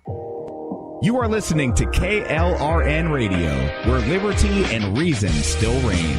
You are listening to KLRN Radio, where liberty and reason still reign.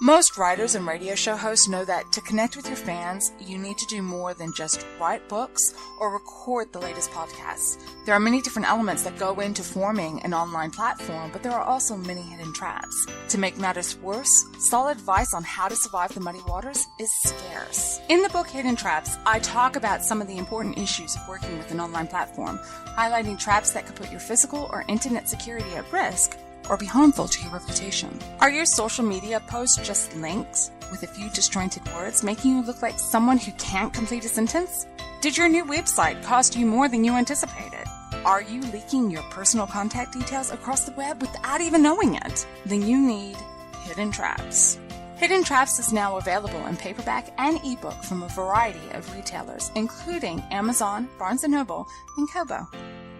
Most writers and radio show hosts know that to connect with your fans, you need to do more than just write books or record the latest podcasts. There are many different elements that go into forming an online platform, but there are also many hidden traps. To make matters worse, solid advice on how to survive the muddy waters is scarce. In the book Hidden Traps, I talk about some of the important issues of working with an online platform, highlighting traps that could put your physical or internet security at risk, or be harmful to your reputation. Are your social media posts just links with a few disjointed words, making you look like someone who can't complete a sentence? Did your new website cost you more than you anticipated? Are you leaking your personal contact details across the web without even knowing it? Then you need Hidden Traps. Hidden Traps is now available in paperback and ebook from a variety of retailers, including Amazon, Barnes & Noble, and Kobo.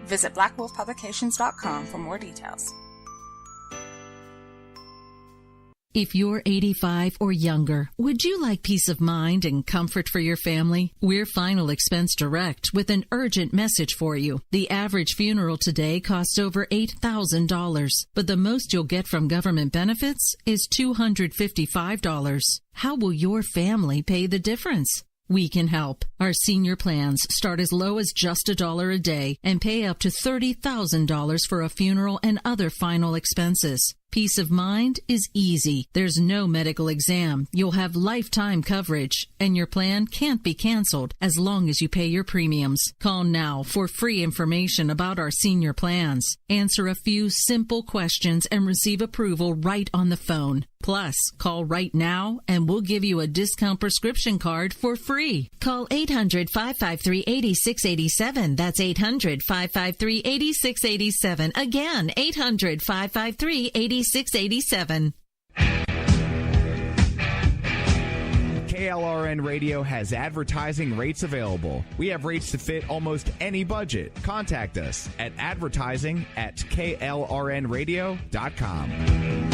Visit blackwolfpublications.com for more details. If you're 85 or younger, would you like peace of mind and comfort for your family? We're Final Expense Direct with an urgent message for you. The average funeral today costs over $8,000, but the most you'll get from government benefits is $255. How will your family pay the difference? We can help. Our senior plans start as low as just $1 a day and pay up to $30,000 for a funeral and other final expenses. Peace of mind is easy. There's no medical exam. You'll have lifetime coverage, and your plan can't be canceled as long as you pay your premiums. Call now for free information about our senior plans. Answer a few simple questions and receive approval right on the phone. Plus, call right now and we'll give you a discount prescription card for free. Call 800-553-8687. That's 800-553-8687. Again, 800-553-8687. KLRN Radio has advertising rates available. We have rates to fit almost any budget. Contact us at advertising@klrnradio.com.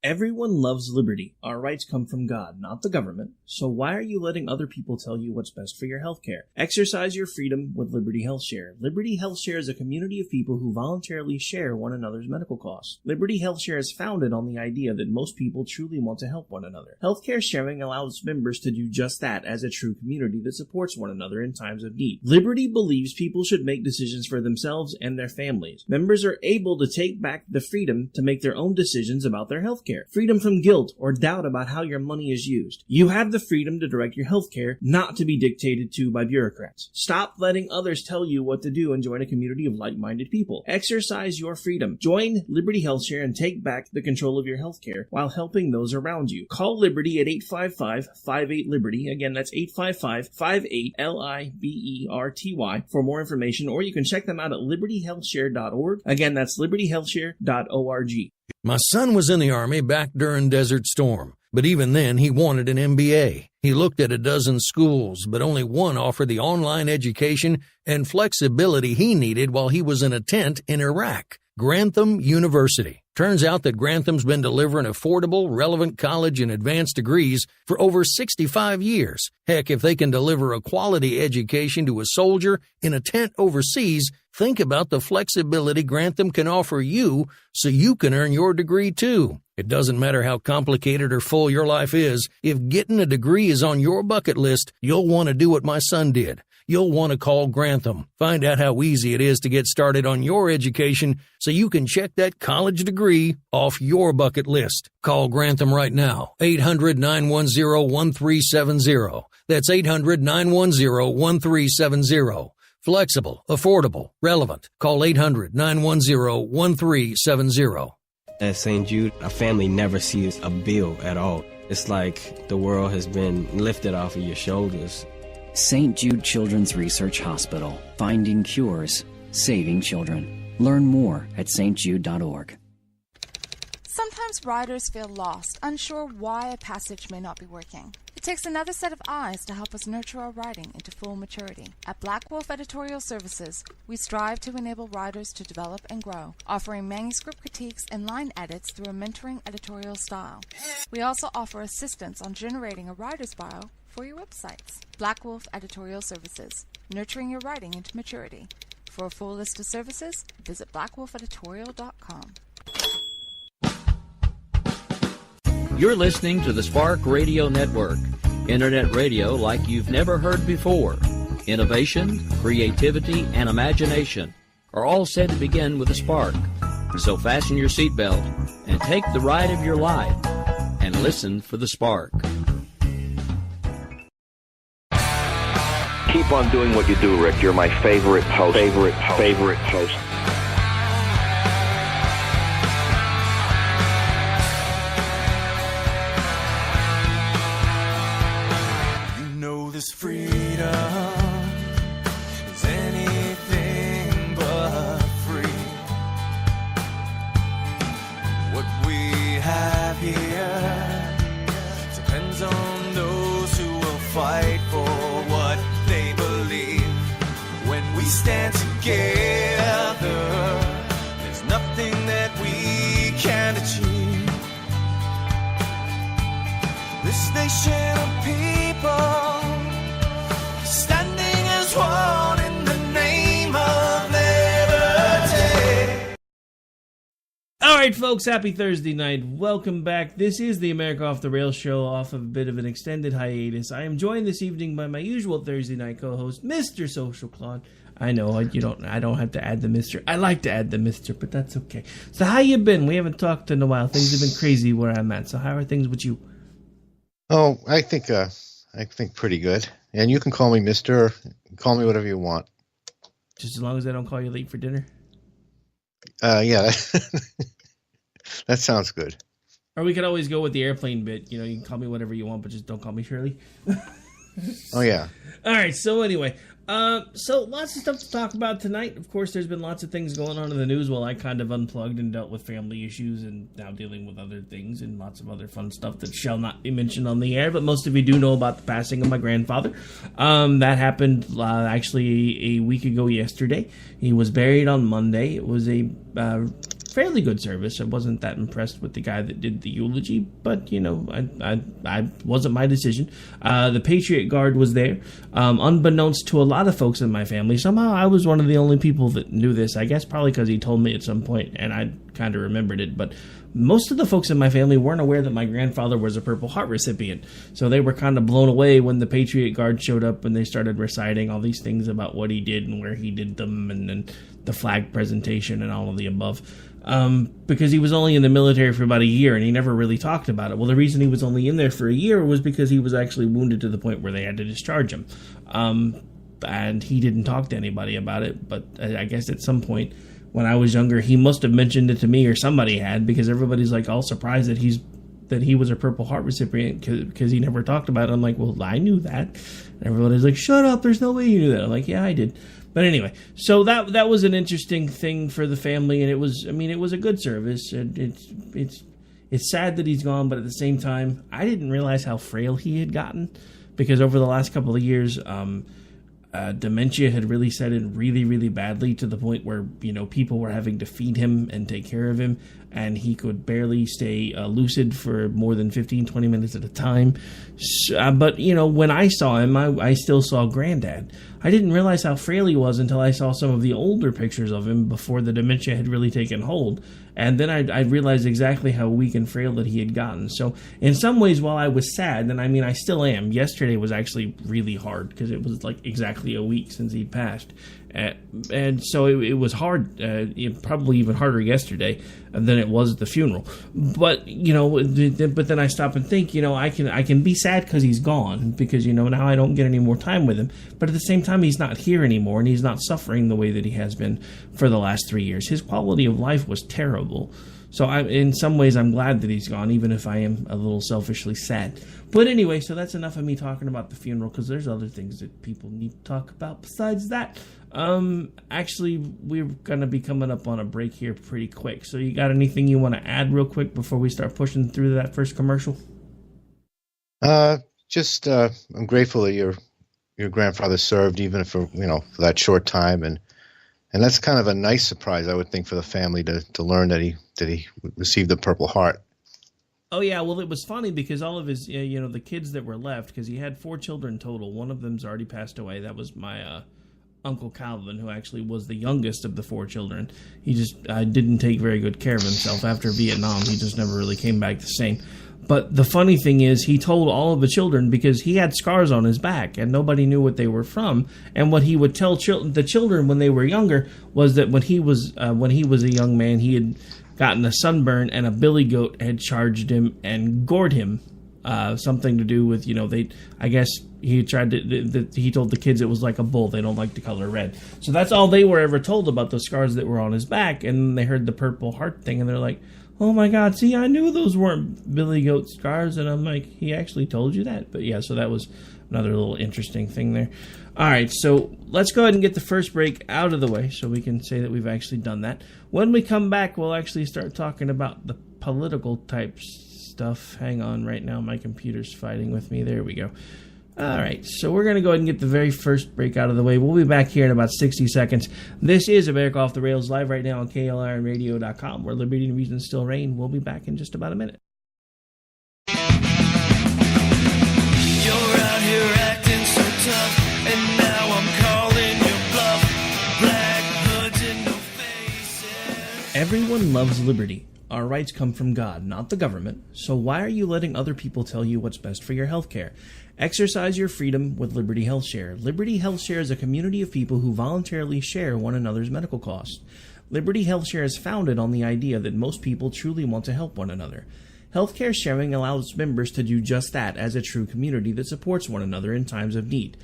Everyone loves liberty. Our rights come from God, not the government. So why are you letting other people tell you what's best for your healthcare? Exercise your freedom with Liberty Health Share. Liberty Health Share is a community of people who voluntarily share one another's medical costs. Liberty Health Share is founded on the idea that most people truly want to help one another. Healthcare sharing allows members to do just that as a true community that supports one another in times of need. Liberty believes people should make decisions for themselves and their families. Members are able to take back the freedom to make their own decisions about their healthcare. Freedom from guilt or doubt about how your money is used. You have the freedom to direct your healthcare, not to be dictated to by bureaucrats. Stop letting others tell you what to do and join a community of like-minded people. Exercise your freedom. Join Liberty Health Share and take back the control of your healthcare while helping those around you. Call Liberty at 855-58-LIBERTY. Again, that's 855-58-LIBERTY for more information, or you can check them out at libertyhealthshare.org. Again, that's libertyhealthshare.org. My son was in the Army back during Desert Storm, but even then he wanted an MBA. He looked at a dozen schools, but only one offered the online education and flexibility he needed while he was in a tent in Iraq. Grantham University. Turns out that Grantham's been delivering affordable, relevant college and advanced degrees for over 65 years. Heck, if they can deliver a quality education to a soldier in a tent overseas, think about the flexibility Grantham can offer you so you can earn your degree too. It doesn't matter how complicated or full your life is. If getting a degree is on your bucket list, you'll want to do what my son did. You'll want to call Grantham. Find out how easy it is to get started on your education so you can check that college degree off your bucket list. Call Grantham right now. 800-910-1370. That's 800-910-1370. Flexible, affordable, relevant. Call 800-910-1370. At St. Jude, a family never sees a bill at all. It's like the world has been lifted off of your shoulders. St. Jude Children's Research Hospital. Finding cures, saving children. Learn more at stjude.org. Sometimes writers feel lost, unsure why a passage may not be working. It takes another set of eyes to help us nurture our writing into full maturity. At Black Wolf Editorial Services, we strive to enable writers to develop and grow, offering manuscript critiques and line edits through a mentoring editorial style. We also offer assistance on generating a writer's bio for your websites. Black Wolf Editorial Services, nurturing your writing into maturity. For a full list of services, visit blackwolfeditorial.com. You're listening to the Spark Radio Network, internet radio like you've never heard before. Innovation, creativity, and imagination are all said to begin with a spark. So fasten your seatbelt and take the ride of your life and listen for the spark. Keep on doing what you do, Rick. You're my favorite host. Favorite host. This freedom is anything but free. What we have here depends on those who will fight for what they believe. When we stand together, there's nothing that we can't achieve. This nation of people standing as one in the name of liberty. All right, folks, happy Thursday night. Welcome back. This is the America Off the Rails show, off of a bit of an extended hiatus. I am joined this evening by my usual Thursday night co-host, Mr. Social Claude. I know I don't have to add the Mr. I like to add the Mr., but that's okay. So how you been? We haven't talked in a while. Things have been crazy where I'm at. So how are things with you? Oh, I think pretty good. And you can call me Mr. Call me whatever you want. Just as long as I don't call you late for dinner? Yeah. That sounds good. Or we could always go with the airplane bit. You know, you can call me whatever you want, but just don't call me Shirley. Oh, yeah. All right, so anyway. So lots of stuff to talk about tonight. Of course, there's been lots of things going on in the news while I kind of unplugged and dealt with family issues and now dealing with other things and lots of other fun stuff that shall not be mentioned on the air. But most of you do know about the passing of my grandfather. That happened actually a week ago yesterday. He was buried on Monday. It was a fairly good service. I wasn't that impressed with the guy that did the eulogy, but you know, I wasn't my decision. The Patriot Guard was there. Unbeknownst to a lot of folks in my family, somehow I was one of the only people that knew this. I guess probably because he told me at some point, and I kind of remembered it. But most of the folks in my family weren't aware that my grandfather was a Purple Heart recipient, so they were kind of blown away when the Patriot Guard showed up and they started reciting all these things about what he did and where he did them, and then the flag presentation and all of the above. Because he was only in the military for about a year and he never really talked about it. Well, the reason he was only in there for a year was because he was actually wounded to the point where they had to discharge him. And he didn't talk to anybody about it, but I guess at some point when I was younger, he must have mentioned it to me or somebody had, because everybody's like all surprised that he was a Purple Heart recipient because he never talked about it. I'm like, well, I knew that. And everybody's like, shut up, there's no way you knew that. I'm like, yeah, I did. But anyway, so that was an interesting thing for the family, and it was a good service. It's sad that he's gone, but at the same time, I didn't realize how frail he had gotten, because over the last couple of years, dementia had really set in really, really badly, to the point where, you know, people were having to feed him and take care of him, and he could barely stay lucid for more than 15, 20 minutes at a time. But, you know, when I saw him, I still saw Granddad. I didn't realize how frail he was until I saw some of the older pictures of him before the dementia had really taken hold. And then I realized exactly how weak and frail that he had gotten. So in some ways, while I was sad, and I mean, I still am, yesterday was actually really hard because it was like exactly a week since he'd passed. And so it was hard, probably even harder yesterday than it was at the funeral. But, you know, but then I stop and think, you know, I can be sad because he's gone, because, you know, now I don't get any more time with him. But at the same time, he's not here anymore, and he's not suffering the way that he has been for the last 3 years. His quality of life was terrible. So in some ways, I'm glad that he's gone, even if I am a little selfishly sad. But anyway, so that's enough of me talking about the funeral, because there's other things that people need to talk about besides that. Actually, we're going to be coming up on a break here pretty quick. So you got anything you want to add real quick before we start pushing through that first commercial? just I'm grateful that your grandfather served, even for for that short time, and that's kind of a nice surprise, I would think, for the family to learn that he received the Purple Heart. Oh yeah, well it was funny because all of his the kids that were left, because he had 4 children total. One of them's already passed away. That was my Uncle Calvin, who actually was the youngest of the 4 children. He just didn't take very good care of himself after Vietnam. He just never really came back the same. But the funny thing is, he told all of the children, because he had scars on his back and nobody knew what they were from. And what he would tell the children when they were younger was that when he was a young man, he had gotten a sunburn and a billy goat had charged him and gored him. Something to do with, I guess he tried to, he told the kids it was like a bull. They don't like the color red. So that's all they were ever told about the scars that were on his back. And they heard the Purple Heart thing and they're like, oh my God, see, I knew those weren't billy goat scars. And I'm like, he actually told you that? But yeah, so that was another little interesting thing there. All right, so let's go ahead and get the first break out of the way so we can say that we've actually done that. When we come back, we'll actually start talking about the political type stuff. Hang on, right now my computer's fighting with me. There we go. All right, so we're going to go ahead and get the very first break out of the way. We'll be back here in about 60 seconds. This is America Off the Rails live right now on KLRNradio.com, where liberty and reason still reign. We'll be back in just about a minute. You're out here acting so tough, and now I'm calling your bluff. Black hoods and no faces. Everyone loves liberty. Our rights come from God, not the government. So why are you letting other people tell you what's best for your health care? Exercise your freedom with Liberty Health Share. Liberty Health Share is a community of people who voluntarily share one another's medical costs. Liberty Health Share is founded on the idea that most people truly want to help one another. Healthcare sharing allows members to do just that as a true community that supports one another in times of need.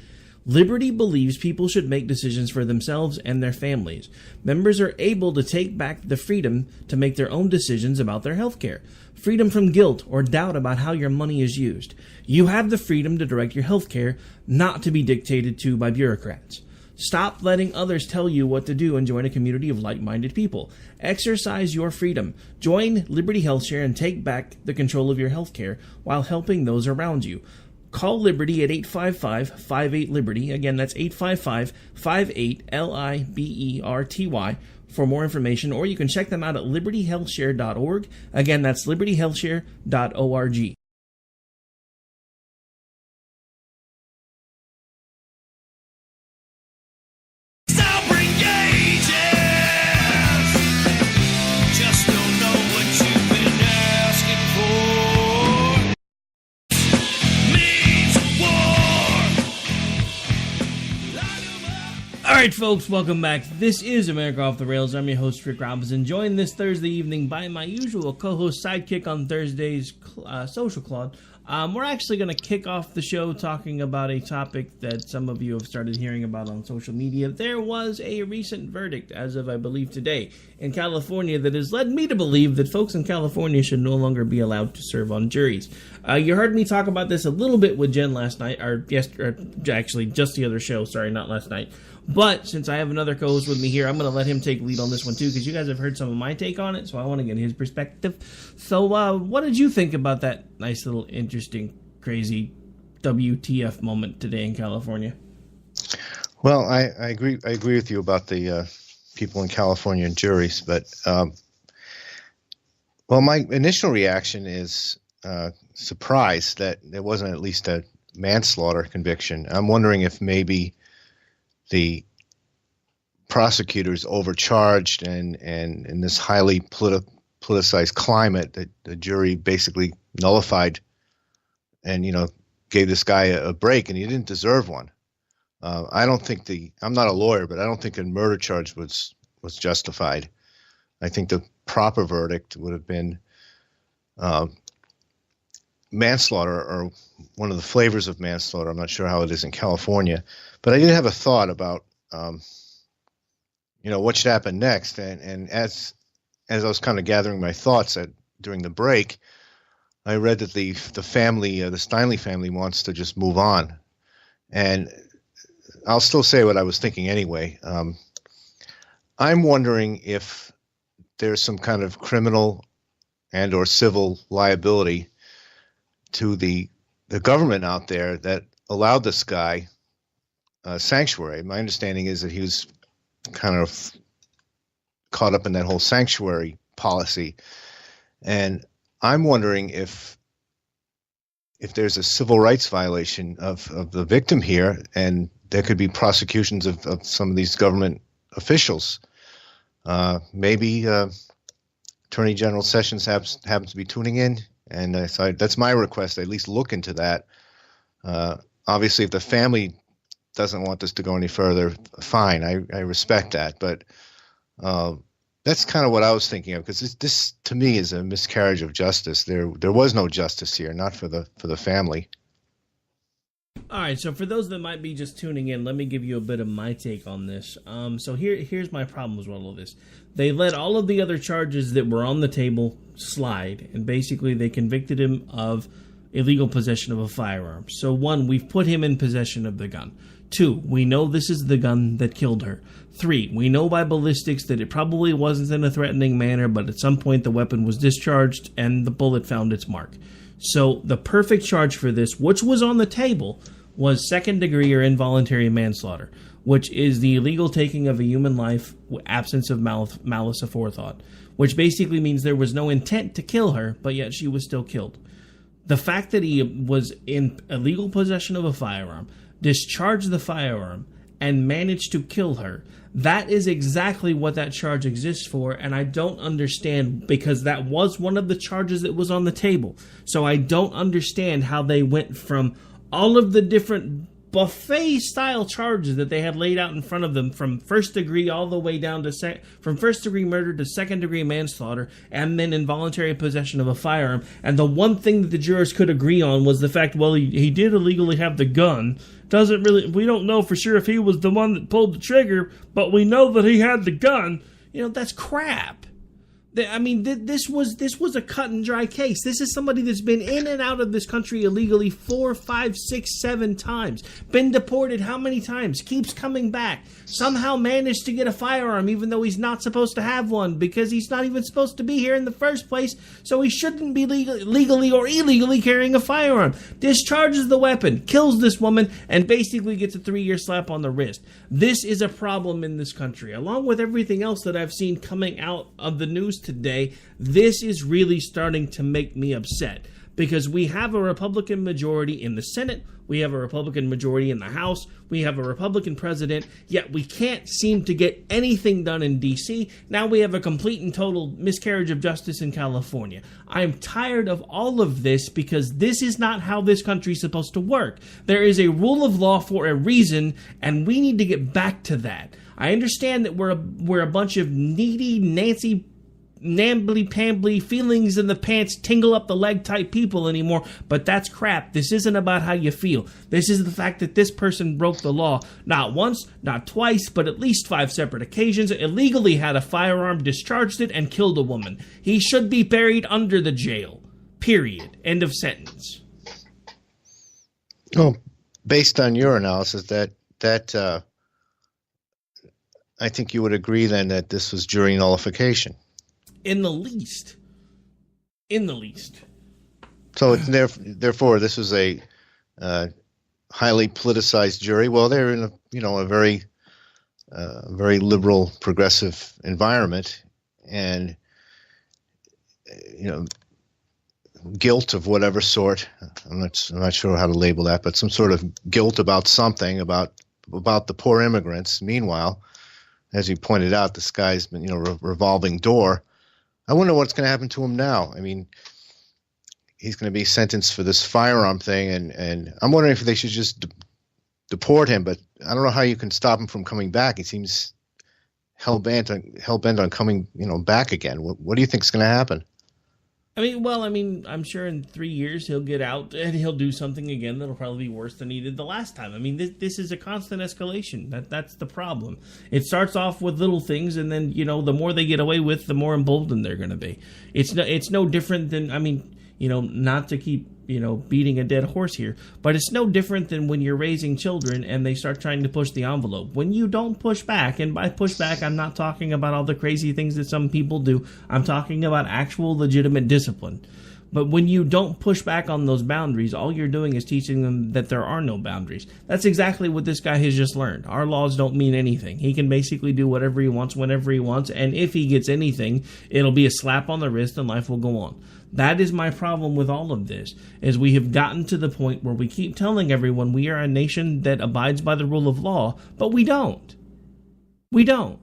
Liberty believes people should make decisions for themselves and their families. Members are able to take back the freedom to make their own decisions about their health care. Freedom from guilt or doubt about how your money is used. You have the freedom to direct your health care, not to be dictated to by bureaucrats. Stop letting others tell you what to do and join a community of like-minded people. Exercise your freedom. Join Liberty Health Share and take back the control of your health care while helping those around you. Call Liberty at 855-58-LIBERTY. Again, that's 855-58-LIBERTY for more information, or you can check them out at libertyhealthshare.org. Again, that's libertyhealthshare.org. All right, folks, welcome back. This is America Off the Rails. I'm your host, Rick Robinson, joined this Thursday evening by my usual co-host sidekick on Thursdays, Social Claude. We're actually going to kick off the show talking about a topic that some of you have started hearing about on social media. There was a recent verdict, as of, I believe, today in California, that has led me to believe that folks in California should no longer be allowed to serve on juries. You heard me talk about this a little bit with Jen last night, or actually just the other show, sorry, not last night. But since I have another co-host with me here, I'm going to let him take lead on this one too, because you guys have heard some of my take on it, so I want to get his perspective. So what did you think about that nice little interesting, crazy WTF moment today in California? Well, I agree with you about the people in California and juries, but well, my initial reaction is surprise that there wasn't at least a manslaughter conviction. I'm wondering if maybe the prosecutors overcharged, and in this highly politicized climate, that the jury basically nullified and gave this guy a break, and he didn't deserve one. I don't think I'm not a lawyer, but I don't think a murder charge was justified. I think the proper verdict would have been manslaughter, or one of the flavors of manslaughter. I'm not sure how it is in California, but I did have a thought about, what should happen next. And as I was kind of gathering my thoughts during the break, I read that the family, the Steinle family, wants to just move on. And I'll still say what I was thinking anyway. I'm wondering if there's some kind of criminal and or civil liability to the the government out there that allowed this guy sanctuary. My understanding is that he was kind of caught up in that whole sanctuary policy. And I'm wondering if there's a civil rights violation of the victim here, and there could be prosecutions of some of these government officials. Maybe Attorney General Sessions happens to be tuning in, and so that's my request. At least look into that. Obviously, if the family doesn't want this to go any further, fine. I respect that, but that's kind of what I was thinking of, because this to me is a miscarriage of justice. There was no justice here, not for the family. All right, so for those that might be just tuning in, let me give you a bit of my take on this. So here's my problem with all of this. They let all of the other charges that were on the table slide, and basically they convicted him of illegal possession of a firearm. So 1, we've put him in possession of the gun. 2, we know this is the gun that killed her. 3, we know by ballistics that it probably wasn't in a threatening manner, but at some point the weapon was discharged and the bullet found its mark. So the perfect charge for this, which was on the table, was second degree or involuntary manslaughter, which is the illegal taking of a human life, absence of malice aforethought, which basically means there was no intent to kill her, but yet she was still killed. The fact that he was in illegal possession of a firearm, discharged the firearm, and managed to kill her, that is exactly what that charge exists for, and I don't understand, because that was one of the charges that was on the table. So I don't understand how they went from all of the different buffet-style charges that they had laid out in front of them, from first degree all the way down to from first degree murder to second degree manslaughter, and then involuntary possession of a firearm. And the one thing that the jurors could agree on was the fact, well, he did illegally have the gun. We don't know for sure if he was the one that pulled the trigger, but we know that he had the gun. That's crap. I mean, this was a cut and dry case. This is somebody that's been in and out of this country illegally 4, 5, 6, 7 times. Been deported how many times? Keeps coming back. Somehow managed to get a firearm even though he's not supposed to have one, because he's not even supposed to be here in the first place, so he shouldn't be legally or illegally carrying a firearm. Discharges the weapon, kills this woman, and basically gets a 3-year slap on the wrist. This is a problem in this country. Along with everything else that I've seen coming out of the news today, this is really starting to make me upset, because we have a Republican majority in the Senate, we have a Republican majority in the House, we have a Republican president, yet we can't seem to get anything done in D.C. Now we have a complete and total miscarriage of justice in California. I'm tired of all of this, because this is not how this country is supposed to work. There is a rule of law for a reason, and we need to get back to that. I understand that we're a bunch of needy, Nancy nambly-pambly, feelings in the pants, tingle up the leg type people anymore, but that's crap. This isn't about how you feel. This is the fact that this person broke the law not once, not twice, but at least 5 separate occasions, illegally had a firearm, discharged it, and killed a woman. He should be buried under the jail. Period. End of sentence. Well, based on your analysis, that I think you would agree then that this was jury nullification. In the least. So therefore, this was a highly politicized jury. Well, they're in a very liberal, progressive environment, and guilt of whatever sort. I'm not sure how to label that, but some sort of guilt about something about the poor immigrants. Meanwhile, as you pointed out, this guy's been revolving door. I wonder what's going to happen to him now. I mean, he's going to be sentenced for this firearm thing, and I'm wondering if they should just deport him. But I don't know how you can stop him from coming back. He seems hell bent on coming, back again. What do you think is going to happen? I'm sure in 3 years he'll get out and he'll do something again that'll probably be worse than he did the last time. I mean, this is a constant escalation. That's the problem. It starts off with little things, and then, the more they get away with, the more emboldened they're going to be. It's no different than, not to keep, beating a dead horse here, but it's no different than when you're raising children and they start trying to push the envelope. When you don't push back, and by push back, I'm not talking about all the crazy things that some people do. I'm talking about actual legitimate discipline. But when you don't push back on those boundaries, all you're doing is teaching them that there are no boundaries. That's exactly what this guy has just learned. Our laws don't mean anything. He can basically do whatever he wants, whenever he wants, and if he gets anything, it'll be a slap on the wrist and life will go on. That is my problem with all of this, is we have gotten to the point where we keep telling everyone we are a nation that abides by the rule of law, but we don't. We don't.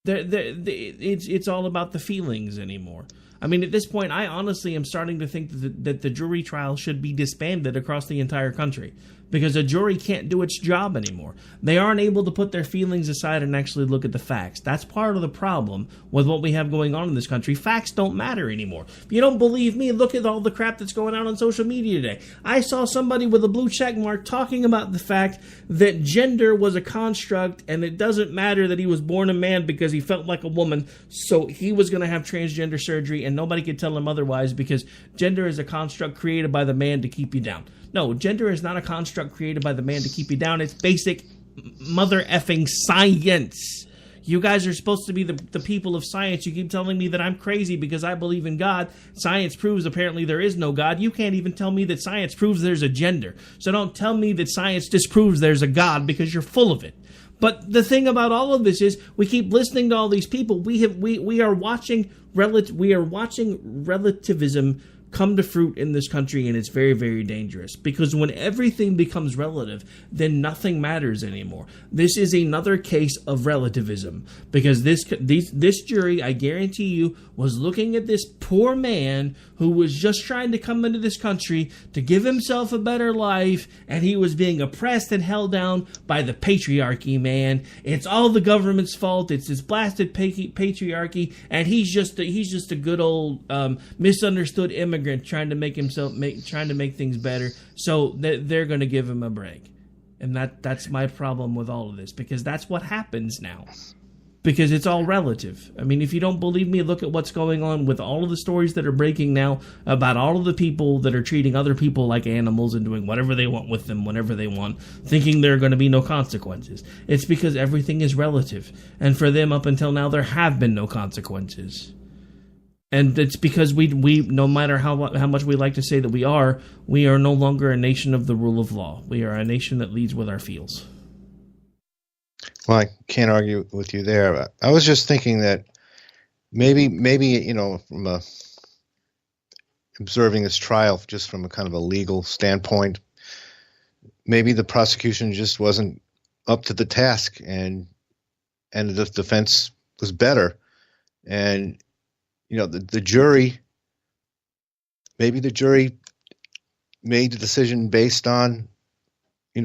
It's all about the feelings anymore. I mean, at this point, I honestly am starting to think that the jury trial should be disbanded across the entire country, because a jury can't do its job anymore. They aren't able to put their feelings aside and actually look at the facts. That's part of the problem with what we have going on in this country. Facts don't matter anymore. If you don't believe me, look at all the crap that's going on social media today. I saw somebody with a blue check mark talking about the fact that gender was a construct and it doesn't matter that he was born a man because he felt like a woman, so he was going to have transgender surgery and nobody could tell him otherwise because gender is a construct created by the man to keep you down. No, gender is not a construct created by the man to keep you down. It's basic mother effing science. You guys are supposed to be the people of science. You keep telling me that I'm crazy because I believe in God. Science proves apparently there is no God. You can't even tell me that science proves there's a gender. So don't tell me that science disproves there's a God, because you're full of it. But the thing about all of this is we keep listening to all these people. We are watching relativism come to fruit in this country, and it's very, very dangerous, because when everything becomes relative, then nothing matters anymore. This is another case of relativism, because this jury, I guarantee you, was looking at this poor man who was just trying to come into this country to give himself a better life, and he was being oppressed and held down by the patriarchy, man. It's all the government's fault. It's this blasted patriarchy, and he's just a good old misunderstood immigrant trying to make things better. So they're going to give him a break, and that's my problem with all of this, because that's what happens now. Because it's all relative. I mean, if you don't believe me, look at what's going on with all of the stories that are breaking now about all of the people that are treating other people like animals and doing whatever they want with them whenever they want, thinking there are going to be no consequences. It's because everything is relative. And for them, up until now, there have been no consequences. And it's because we no matter how much we like to say that we are no longer a nation of the rule of law. We are a nation that leads with our feels. Well, I can't argue with you there. I was just thinking that maybe from observing this trial just from a kind of a legal standpoint, maybe the prosecution just wasn't up to the task, and the defense was better. And the jury made the decision based on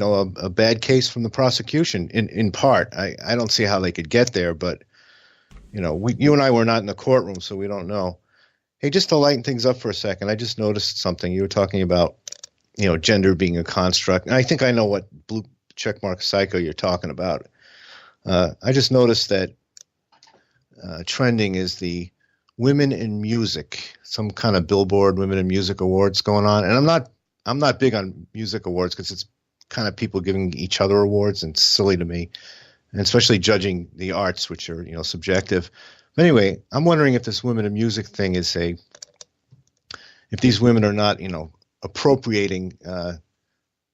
a bad case from the prosecution in part. I don't see how they could get there, but you and I were not in the courtroom, so we don't know. Hey, just to lighten things up for a second, I just noticed something. You were talking about gender being a construct, and I think I know what blue checkmark psycho you're talking about. I just noticed that trending is the Women in Music, some kind of Billboard Women in Music Awards going on, and I'm not big on music awards because it's kind of people giving each other awards, and it's silly to me, and especially judging the arts, which are subjective. But anyway, I'm wondering if this Women in Music thing is if these women are not appropriating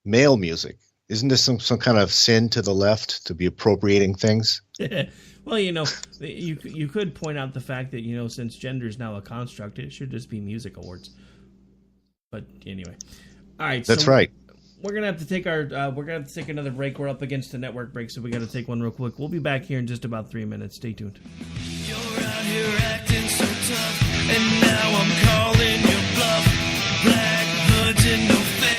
male music. Isn't this some kind of sin to the left to be appropriating things? Well, you could point out the fact that since gender is now a construct, it should just be music awards. But anyway, all right. That's right. We're gonna have to take another break. We're up against a network break, so we got to take one real quick. We'll be back here in just about 3 minutes. Stay tuned. You're out here acting so tough, and now I'm calling your bluff. Black hoods and no face.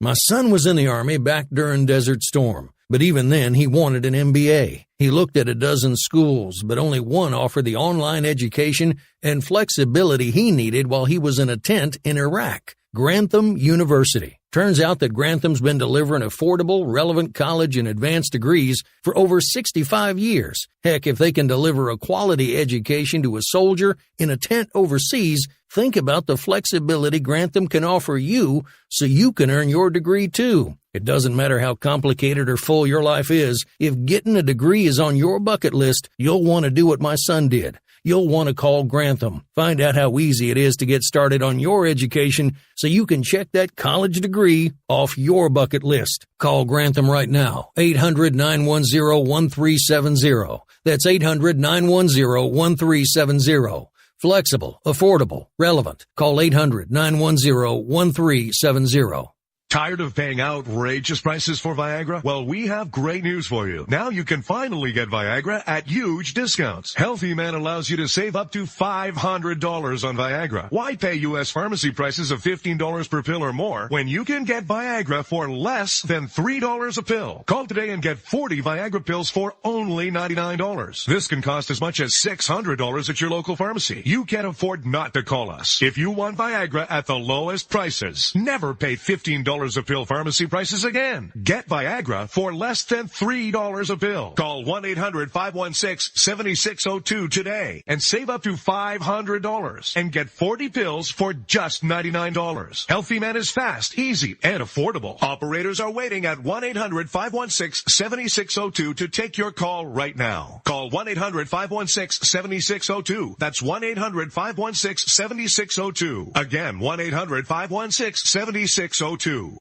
My son was in the Army back during Desert Storm, but even then he wanted an MBA. He looked at a dozen schools, but only one offered the online education and flexibility he needed while he was in a tent in Iraq. Grantham University. Turns out that Grantham's been delivering affordable, relevant college and advanced degrees for over 65 years. Heck, if they can deliver a quality education to a soldier in a tent overseas, think about the flexibility Grantham can offer you so you can earn your degree too. It doesn't matter how complicated or full your life is. If getting a degree is on your bucket list, you'll want to do what my son did. you'll want to call Grantham. Find out how easy it is to get started on your education so you can check that college degree off your bucket list. Call Grantham right now, 800-910-1370. That's 800-910-1370. Flexible, affordable, relevant. Call 800-910-1370. Tired of paying outrageous prices for Viagra? Well, we have great news for you. Now you can finally get Viagra at huge discounts. Healthy Man allows you to save up to $500 on Viagra. Why pay U.S. pharmacy prices of $15 per pill or more when you can get Viagra for less than $3 a pill? Call today and get 40 Viagra pills for only $99. This can cost as much as $600 at your local pharmacy. You can't afford not to call us. If you want Viagra at the lowest prices, never pay $15 a pill pharmacy prices again. Get Viagra for less than $3 a pill. Call 1-800-516-7602 today and save up to $500 and get 40 pills for just $99. Healthy Man is fast, easy, and affordable. Operators are waiting at 1-800-516-7602 to take your call right now. Call 1-800-516-7602. That's 1-800-516-7602. Again, 1-800-516-7602.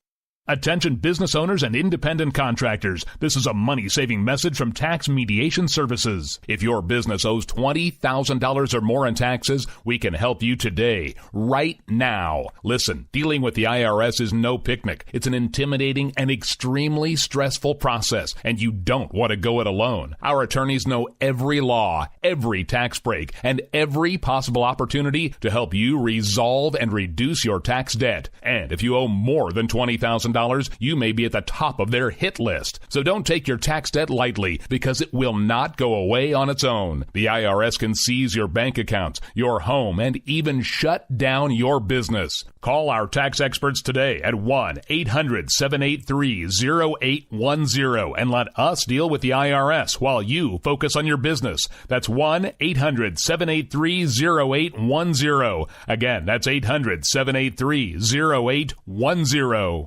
Attention business owners and independent contractors. This is a money-saving message from Tax Mediation Services. If your business owes $20,000 or more in taxes, we can help you today, right now. Listen, dealing with the IRS is no picnic. It's an intimidating and extremely stressful process, and you don't want to go it alone. Our attorneys know every law, every tax break, and every possible opportunity to help you resolve and reduce your tax debt. And if you owe more than $20,000, you may be at the top of their hit list. So don't take your tax debt lightly, because it will not go away on its own. The IRS can seize your bank accounts, your home, and even shut down your business. Call our tax experts today at 1-800-783-0810 and let us deal with the IRS while you focus on your business. That's 1-800-783-0810. Again, that's 800-783-0810.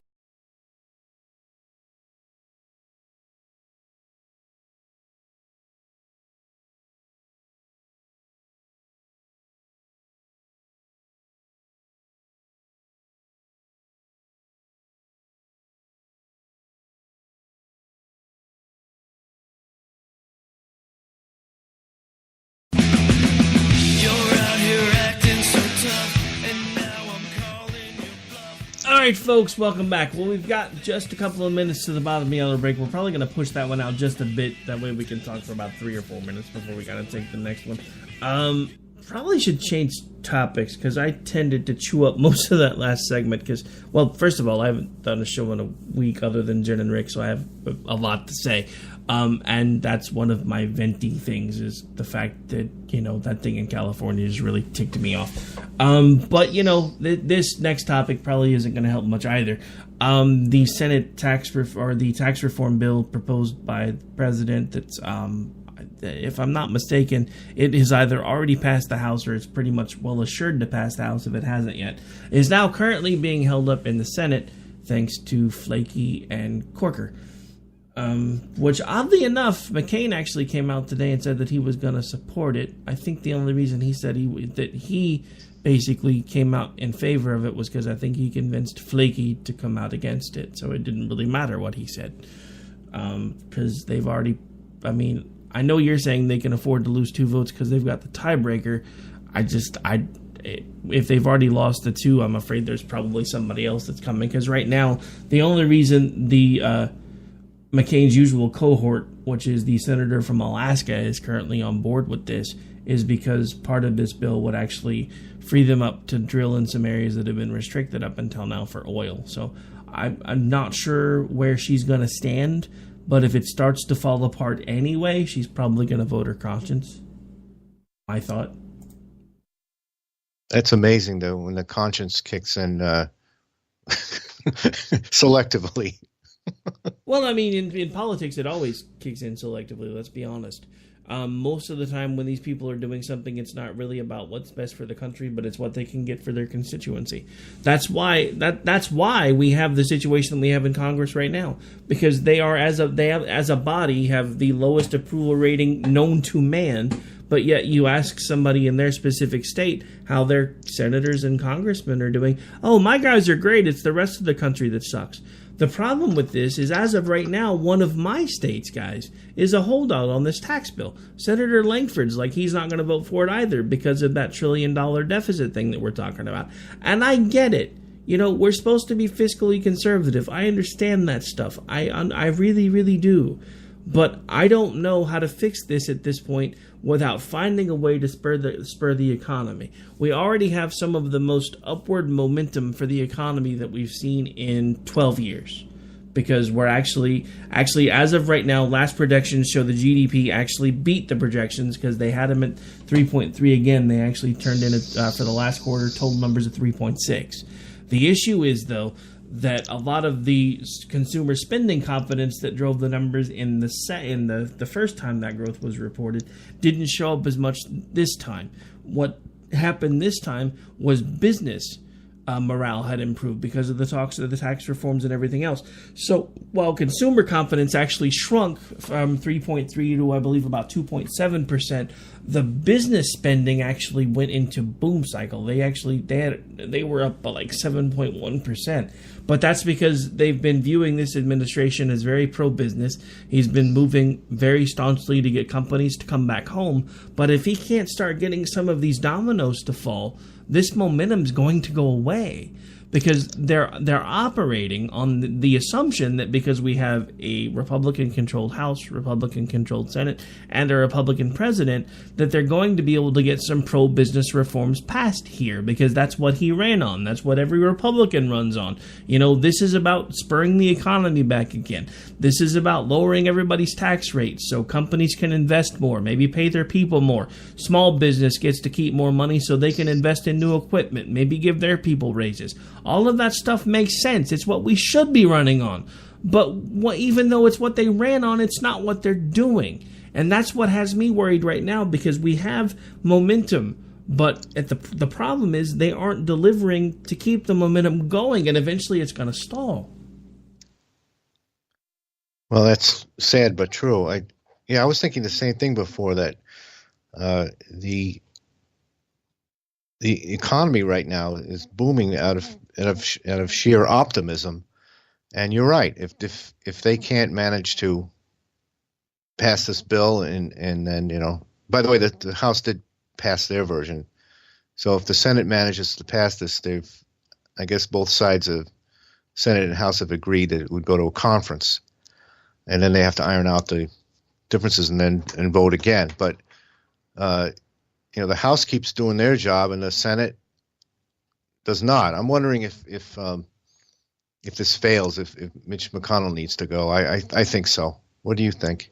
All right, folks, welcome back. Well, we've got just a couple of minutes to the bottom of the other break. We're probably going to push that one out just a bit. That way we can talk for about 3 or 4 minutes before we got to take the next one. Probably should change topics, because I tended to chew up most of that last segment. Because, well, first of all, I haven't done a show in a week other than Jen and Rick, so I have a lot to say. And that's one of my venting things, is the fact that, that thing in California has really ticked me off. But, this next topic probably isn't going to help much either. The Senate tax reform bill proposed by the president, that's, if I'm not mistaken, it has either already passed the House, or it's pretty much well assured to pass the House if it hasn't yet, is now currently being held up in the Senate thanks to Flakey and Corker. Which, oddly enough, McCain actually came out today and said that he was going to support it. I think the only reason he said he basically came out in favor of it was because I think he convinced Flakey to come out against it. So it didn't really matter what he said. Because they've already, I know you're saying they can afford to lose 2 votes because they've got the tiebreaker. If they've already lost the 2, I'm afraid there's probably somebody else that's coming. Because right now, the only reason the McCain's usual cohort, which is the senator from Alaska, is currently on board with this, is because part of this bill would actually free them up to drill in some areas that have been restricted up until now for oil. So I'm not sure where she's going to stand, but if it starts to fall apart anyway, she's probably going to vote her conscience. I thought. That's amazing, though, when the conscience kicks in selectively. Well, in politics, it always kicks in selectively, let's be honest. Most of the time when these people are doing something, it's not really about what's best for the country, but it's what they can get for their constituency. That's why we have the situation we have in Congress right now, because they are, as a body, have the lowest approval rating known to man, but yet you ask somebody in their specific state how their senators and congressmen are doing. Oh, my guys are great. It's the rest of the country that sucks. The problem with this is, as of right now, one of my states, guys, is a holdout on this tax bill. Senator Langford's like he's not going to vote for it either because of that $1 trillion deficit thing that we're talking about. And I get it. You know, we're supposed to be fiscally conservative. I understand that stuff. I really, really do. But I don't know how to fix this at this point without finding a way to spur the economy. We already have some of the most upward momentum for the economy that we've seen in 12 years. Because we're actually, as of right now, last projections show the GDP actually beat the projections because they had them at 3.3 again. They actually turned in, for the last quarter, total numbers of 3.6. The issue is, though, that a lot of the consumer spending confidence that drove the numbers in the first time that growth was reported didn't show up as much this time. What happened this time was business morale had improved because of the talks of the tax reforms and everything else. So while consumer confidence actually shrunk from 3.3 to, I believe, about 2.7%, the business spending actually went into boom cycle. They were up by like 7.1%. But that's because they've been viewing this administration as very pro-business. He's been moving very staunchly to get companies to come back home. But if he can't start getting some of these dominoes to fall, this momentum's going to go away because they're operating on the assumption that because we have a Republican-controlled House, Republican-controlled Senate, and a Republican president, that they're going to be able to get some pro-business reforms passed here because that's what he ran on. That's what every Republican runs on. You know, this is about spurring the economy back again. This is about lowering everybody's tax rates so companies can invest more, maybe pay their people more. Small business gets to keep more money so they can invest in new equipment, maybe give their people raises. All of that stuff makes sense. It's what we should be running on. But even though it's what they ran on, it's not what they're doing. And that's what has me worried right now because we have momentum. But the problem is they aren't delivering to keep the momentum going, and eventually it's going to stall. Well, that's sad but true. I was thinking the same thing before, that the economy right now is booming out of sheer optimism, and you're right. If they can't manage to pass this bill, and then by the way, the House did pass their version, so if the Senate manages to pass this, I guess both sides of Senate and House have agreed that it would go to a conference, and then they have to iron out the differences and vote again. But the House keeps doing their job and the Senate does not. I'm wondering if this fails, if Mitch McConnell needs to go. I think so. What do you think?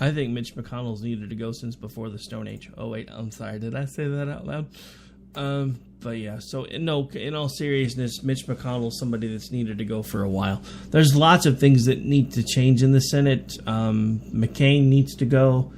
I think Mitch McConnell's needed to go since before the Stone Age. Oh wait, I'm sorry. Did I say that out loud? But yeah, so in all seriousness, Mitch McConnell's somebody that's needed to go for a while. There's lots of things that need to change in the Senate. McCain needs to go.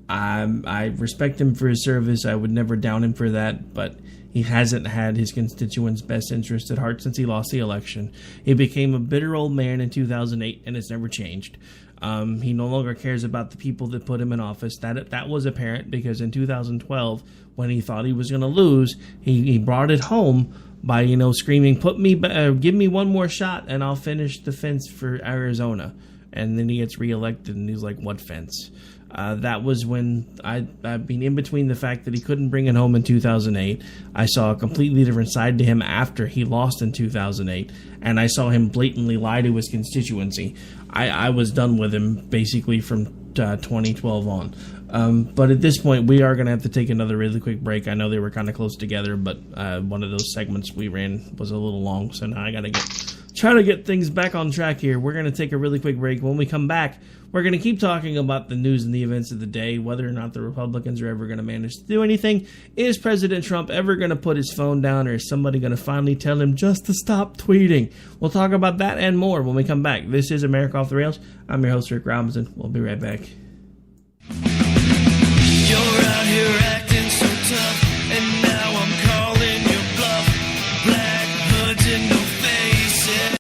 I respect him for his service. I would never down him for that, but he hasn't had his constituents' best interest at heart since he lost the election. He became a bitter old man in 2008, and it's never changed. He no longer cares about the people that put him in office. That was apparent because in 2012, when he thought he was going to lose, he brought it home by screaming, give me one more shot, and I'll finish the fence for Arizona. And then he gets reelected, and he's like, what fence? That was when I've been in between the fact that he couldn't bring it home in 2008. I saw a completely different side to him after he lost in 2008, and I saw him blatantly lie to his constituency. I was done with him basically from 2012 on. But at this point, we are going to have to take another really quick break. I know they were kind of close together, but one of those segments we ran was a little long, so now I got to try to get things back on track here. We're going to take a really quick break. When we come back, we're going to keep talking about the news and the events of the day, whether or not the Republicans are ever going to manage to do anything. Is President Trump ever going to put his phone down, or is somebody going to finally tell him just to stop tweeting? We'll talk about that and more when we come back. This is America Off the Rails. I'm your host, Rick Robinson. We'll be right back. You're out here acting so tough, and now I'm calling your bluff. Black hoods and no faces.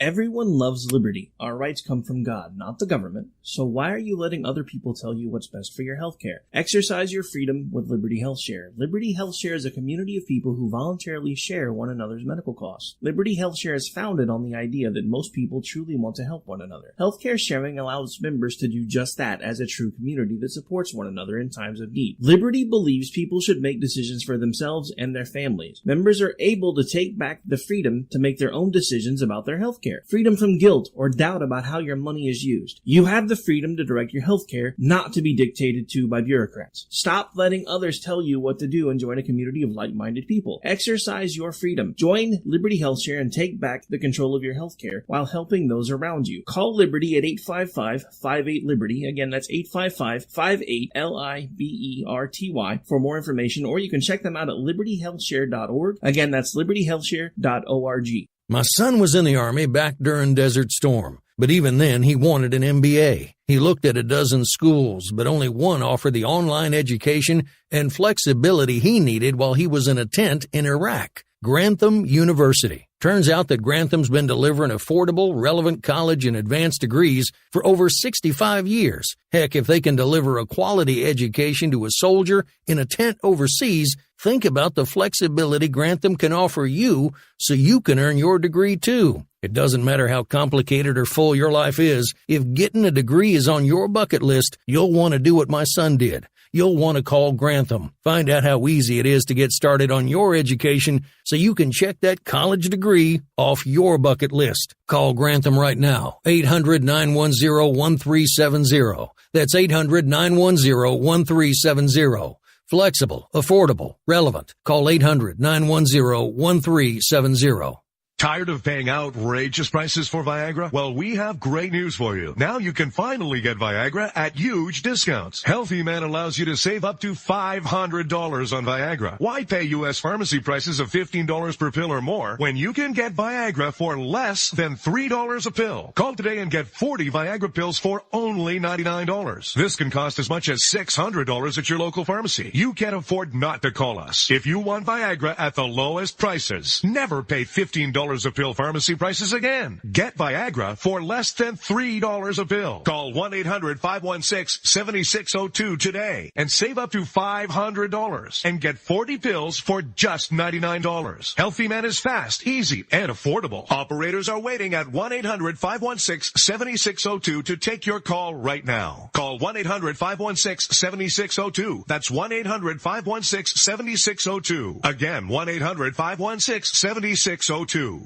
Everyone loves liberty. Our rights come from God, not the government. So why are you letting other people tell you what's best for your health care? Exercise your freedom with Liberty Health Share. Liberty Health Share is a community of people who voluntarily share one another's medical costs. Liberty Health Share is founded on the idea that most people truly want to help one another. Healthcare sharing allows members to do just that as a true community that supports one another in times of need. Liberty believes people should make decisions for themselves and their families. Members are able to take back the freedom to make their own decisions about their health care. Freedom from guilt or doubt about how your money is used. You have the freedom to direct your health care, not to be dictated to by bureaucrats. Stop letting others tell you what to do and join a community of like-minded people. Exercise your freedom. Join Liberty Health Share and take back the control of your health care while helping those around you. Call Liberty at 855-58-LIBERTY. Again, that's 855-58-LIBERTY for more information, or you can check them out at libertyhealthshare.org. Again, that's libertyhealthshare.org. My son was in the Army back during Desert Storm, but even then he wanted an MBA. He looked at a dozen schools, but only one offered the online education and flexibility he needed while he was in a tent in Iraq. Grantham University. Turns out that Grantham's been delivering affordable, relevant college and advanced degrees for over 65 years. Heck, if they can deliver a quality education to a soldier in a tent overseas, think about the flexibility Grantham can offer you so you can earn your degree too. It doesn't matter how complicated or full your life is. If getting a degree is on your bucket list, you'll want to do what my son did. You'll want to call Grantham. Find out how easy it is to get started on your education so you can check that college degree off your bucket list. Call Grantham right now. 800-910-1370. That's 800-910-1370. Flexible, affordable, relevant. Call 800-910-1370. Tired of paying outrageous prices for Viagra? Well, we have great news for you. Now you can finally get Viagra at huge discounts. Healthy Man allows you to save up to $500 on Viagra. Why pay U.S. pharmacy prices of $15 per pill or more when you can get Viagra for less than $3 a pill? Call today and get 40 Viagra pills for only $99. This can cost as much as $600 at your local pharmacy. You can't afford not to call us. If you want Viagra at the lowest prices, never pay $15 a pill pharmacy prices again. Get Viagra for less than $3 a pill. Call 1-800-516-7602 today and save up to $500 and get 40 pills for just $99. Healthy Man is fast, easy, and affordable. Operators are waiting at 1-800-516-7602 to take your call right now. Call 1-800-516-7602. That's 1-800-516-7602. Again, 1-800-516-7602.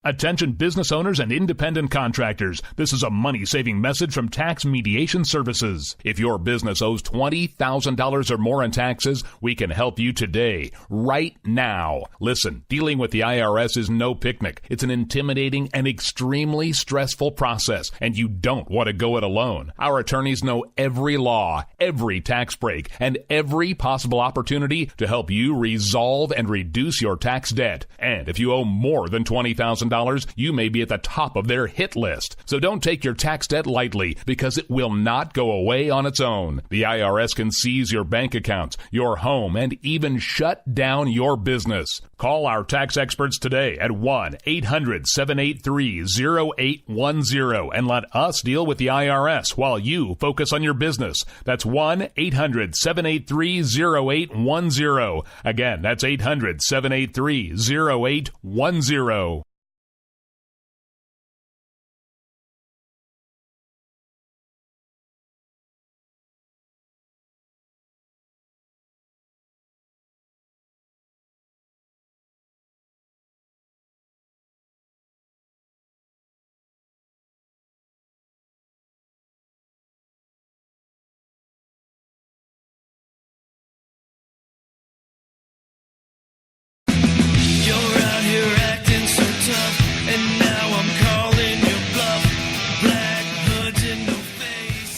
Attention business owners and independent contractors. This is a money-saving message from Tax Mediation Services. If your business owes $20,000 or more in taxes, we can help you today, right now. Listen, dealing with the IRS is no picnic. It's an intimidating and extremely stressful process, and you don't want to go it alone. Our attorneys know every law, every tax break, and every possible opportunity to help you resolve and reduce your tax debt. And if you owe more than $20,000, you may be at the top of their hit list. So don't take your tax debt lightly, because it will not go away on its own. The IRS can seize your bank accounts, your home, and even shut down your business. Call our tax experts today at 1-800-783-0810 and let us deal with the IRS while you focus on your business. That's 1-800-783-0810. Again, that's 800-783-0810.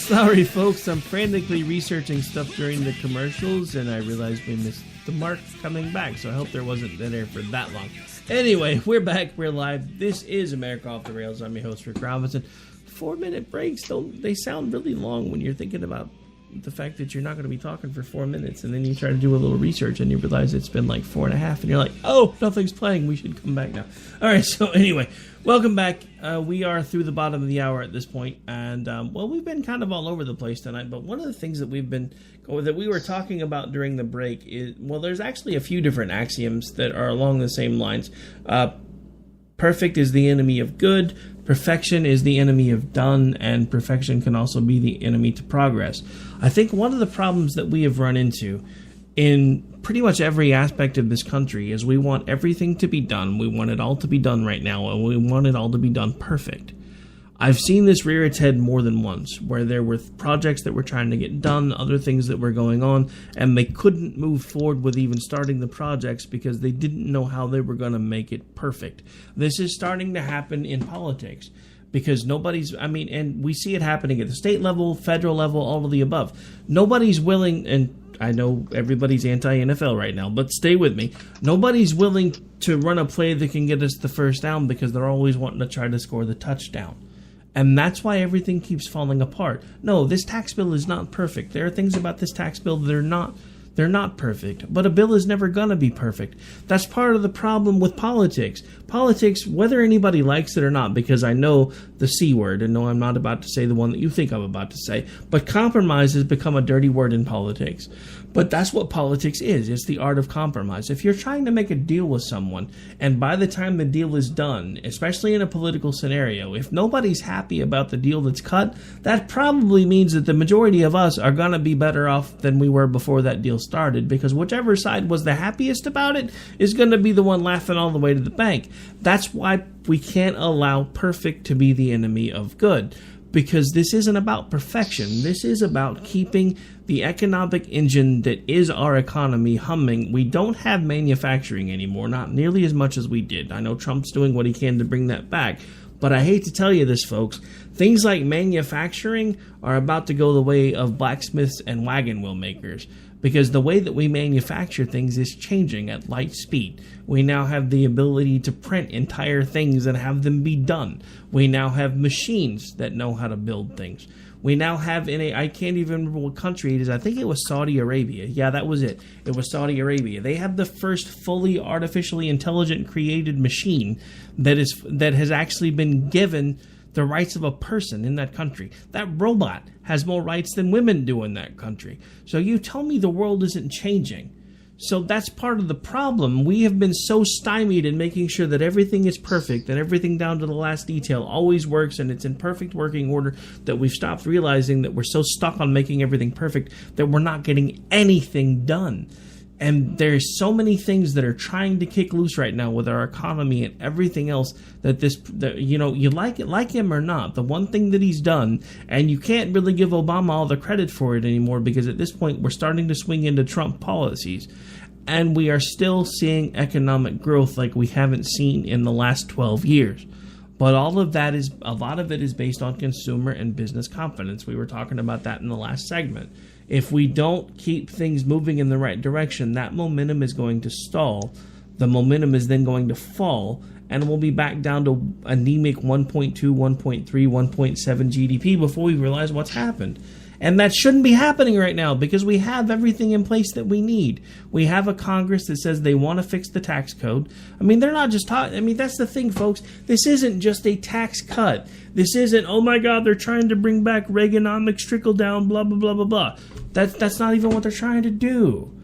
Sorry, folks, I'm frantically researching stuff during the commercials, and I realized we missed the mark coming back, so I hope there wasn't dead air for that long. Anyway, we're back, we're live. This is America Off the Rails. I'm your host, Rick Robinson. 4-minute breaks, they sound really long when you're thinking about the fact that you're not going to be talking for 4 minutes, and then you try to do a little research and you realize it's been like 4.5, and you're like, oh, nothing's playing. We should come back now. All right. So anyway, welcome back. We are through the bottom of the hour at this point, and well, we've been kind of all over the place tonight. But one of the things that we were talking about during the break is, well, there's actually a few different axioms that are along the same lines. Perfect is the enemy of good. Perfection is the enemy of done, and perfection can also be the enemy to progress. I think one of the problems that we have run into in pretty much every aspect of this country is we want everything to be done. We want it all to be done right now, and we want it all to be done perfect. I've seen this rear its head more than once, where there were projects that were trying to get done, other things that were going on, and they couldn't move forward with even starting the projects because they didn't know how they were going to make it perfect. This is starting to happen in politics because and we see it happening at the state level, federal level, all of the above. Nobody's willing, and I know everybody's anti-NFL right now, but stay with me. Nobody's willing to run a play that can get us the first down because they're always wanting to try to score the touchdown. And that's why everything keeps falling apart. No, this tax bill is not perfect. There are things about this tax bill that they're not perfect. But a bill is never going to be perfect. That's part of the problem with politics. Politics, whether anybody likes it or not, because I know the C word, and no, I'm not about to say the one that you think I'm about to say, but compromise has become a dirty word in politics. But that's what politics is. It's the art of compromise. If you're trying to make a deal with someone, and by the time the deal is done, especially in a political scenario, if nobody's happy about the deal that's cut, that probably means that the majority of us are going to be better off than we were before that deal started, because whichever side was the happiest about it is going to be the one laughing all the way to the bank. That's why we can't allow perfect to be the enemy of good. Because this isn't about perfection. This is about keeping the economic engine that is our economy humming. We don't have manufacturing anymore, not nearly as much as we did. I know Trump's doing what he can to bring that back. But I hate to tell you this, folks. Things like manufacturing are about to go the way of blacksmiths and wagon wheel makers. Because the way that we manufacture things is changing at light speed. We now have the ability to print entire things and have them be done. We now have machines that know how to build things. We now have I can't even remember what country it is. I think it was Saudi Arabia. Yeah, that was it. It was Saudi Arabia. They have the first fully artificially intelligent created machine that has actually been given the rights of a person in that country. That robot has more rights than women do in that country. So you tell me the world isn't changing. So that's part of the problem. We have been so stymied in making sure that everything is perfect, that everything down to the last detail always works and it's in perfect working order, that we've stopped realizing that we're so stuck on making everything perfect that we're not getting anything done. And there's so many things that are trying to kick loose right now with our economy and everything else that you like him or not, the one thing that he's done, and you can't really give Obama all the credit for it anymore because at this point we're starting to swing into Trump policies. And we are still seeing economic growth like we haven't seen in the last 12 years. But a lot of it is based on consumer and business confidence. We were talking about that in the last segment. If we don't keep things moving in the right direction, that momentum is going to stall. The momentum is then going to fall, and we'll be back down to anemic 1.2, 1.3, 1.7 GDP before we realize what's happened. And that shouldn't be happening right now because we have everything in place that we need. We have a Congress that says they want to fix the tax code. I mean, they're not just talking. I mean, that's the thing, folks. This isn't just a tax cut. This isn't, oh my God, they're trying to bring back Reaganomics, trickle down, blah, blah, blah, blah, blah. That's not even what they're trying to do.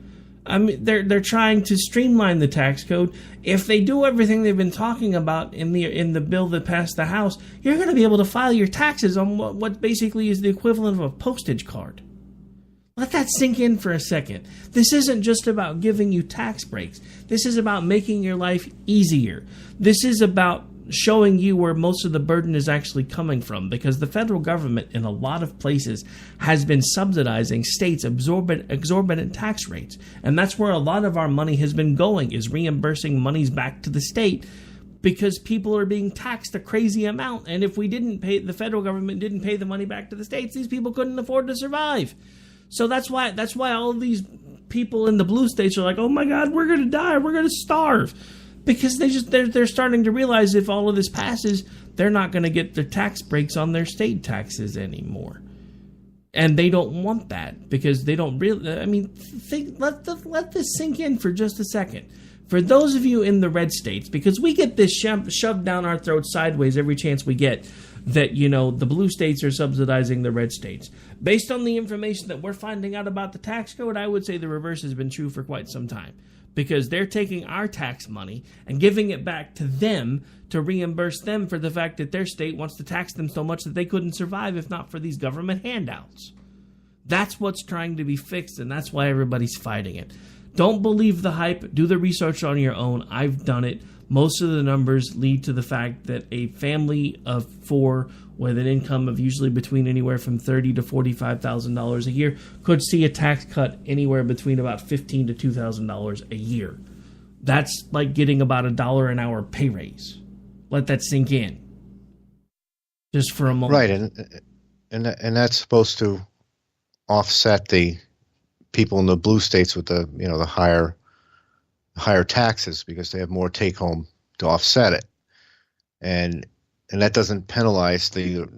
I mean, they're trying to streamline the tax code. If they do everything they've been talking about in the bill that passed the House, you're going to be able to file your taxes on what basically is the equivalent of a postage card. Let that sink in for a second. This isn't just about giving you tax breaks. This is about making your life easier. This is about showing you where most of the burden is actually coming from, because the federal government in a lot of places has been subsidizing states' exorbitant tax rates. And that's where a lot of our money has been going, is reimbursing monies back to the state, because people are being taxed a crazy amount. And if the federal government didn't pay the money back to the states, these people couldn't afford to survive. So that's why all of these people in the blue states are like, oh my God, we're going to die, we're going to starve. Because they're starting to realize if all of this passes, they're not going to get their tax breaks on their state taxes anymore. And they don't want that because they don't really, let this sink in for just a second. For those of you in the red states, because we get this shoved down our throats sideways every chance we get, that, the blue states are subsidizing the red states. Based on the information that we're finding out about the tax code, I would say the reverse has been true for quite some time. Because they're taking our tax money and giving it back to them to reimburse them for the fact that their state wants to tax them so much that they couldn't survive if not for these government handouts. That's what's trying to be fixed, and that's why everybody's fighting it. Don't believe the hype. Do the research on your own. I've done it. Most of the numbers lead to the fact that a family of four with an income of usually between anywhere from $30,000 to $45,000 a year could see a tax cut anywhere between about $15,000 to $2,000 a year. That's like getting about $1 an hour pay raise. Let that sink in, just for a moment. Right, and that's supposed to offset the people in the blue states with the the higher taxes because they have more take home to offset it, and that doesn't penalize the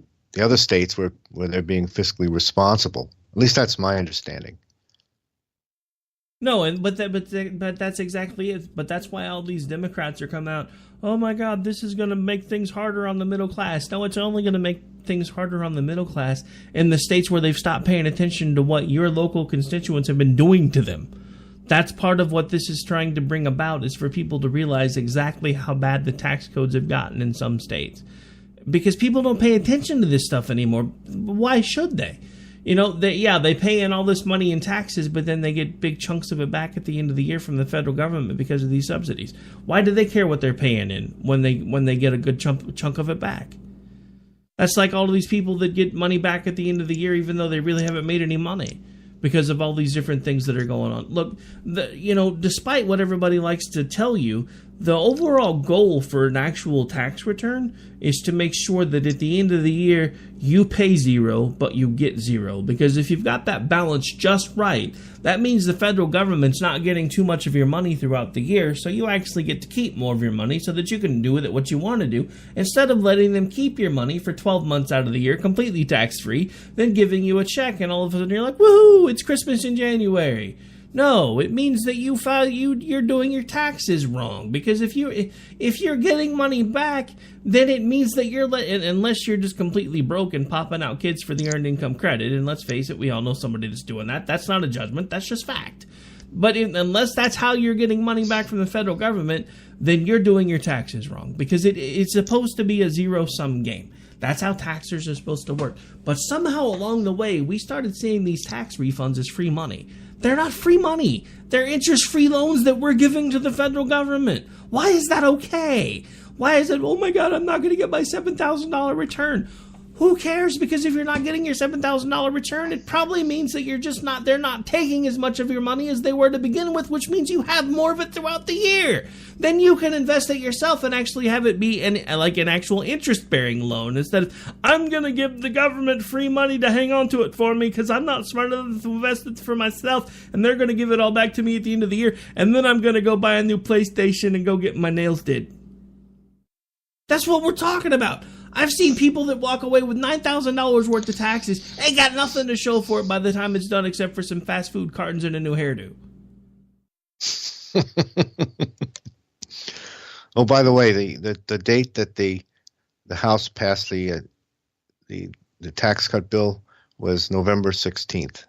other states where they're being fiscally responsible. At least that's my understanding. No, but that's exactly it. But that's why all these Democrats are coming out. Oh my God, this is going to make things harder on the middle class. No, it's only going to make things harder on the middle class in the states where they've stopped paying attention to what your local constituents have been doing to them. That's part of what this is trying to bring about, is for people to realize exactly how bad the tax codes have gotten in some states. Because people don't pay attention to this stuff anymore. Why should they? They pay in all this money in taxes, but then they get big chunks of it back at the end of the year from the federal government because of these subsidies. Why do they care what they're paying in when they get a good chunk of it back? That's like all of these people that get money back at the end of the year, even though they really haven't made any money because of all these different things that are going on. Look, despite what everybody likes to tell you, the overall goal for an actual tax return is to make sure that at the end of the year, you pay zero, but you get zero. Because if you've got that balance just right, that means the federal government's not getting too much of your money throughout the year, so you actually get to keep more of your money so that you can do with it what you want to do, instead of letting them keep your money for 12 months out of the year completely tax-free, then giving you a check, and all of a sudden you're like, woohoo, it's Christmas in January. No, it means that you're doing your taxes wrong, because if you're getting money back, then it means that unless you're just completely broke and popping out kids for the earned income credit, and let's face it, we all know somebody that's doing that. That's not a judgment, that's just fact. But unless that's how you're getting money back from the federal government, then you're doing your taxes wrong, because it's supposed to be a zero-sum game. That's how taxers are supposed to work. But somehow along the way, we started seeing these tax refunds as free money. They're not free money. They're interest-free loans that we're giving to the federal government. Why is that okay? Why is it, oh my God, I'm not going to get my $7,000 return? Who cares? Because if you're not getting your $7,000 return, it probably means that they're not taking as much of your money as they were to begin with, which means you have more of it throughout the year. Then you can invest it yourself and actually have it be an actual interest-bearing loan, instead of, I'm going to give the government free money to hang on to it for me because I'm not smart enough to invest it for myself, and they're going to give it all back to me at the end of the year, and then I'm going to go buy a new PlayStation and go get my nails did. That's what we're talking about. I've seen people that walk away with $9,000 worth of taxes. They got nothing to show for it by the time it's done except for some fast food cartons and a new hairdo. Oh, by the way, the date that the House passed the tax cut bill was November 16th.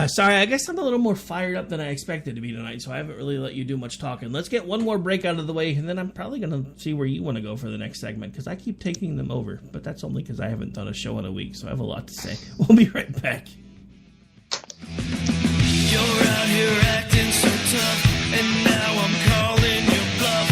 Sorry, I guess I'm a little more fired up than I expected to be tonight, so I haven't really let you do much talking. Let's get one more break out of the way, and then I'm probably going to see where you want to go for the next segment, because I keep taking them over, but that's only because I haven't done a show in a week, so I have a lot to say. We'll be right back. You're out here acting so tough, and now I'm calling your bluff.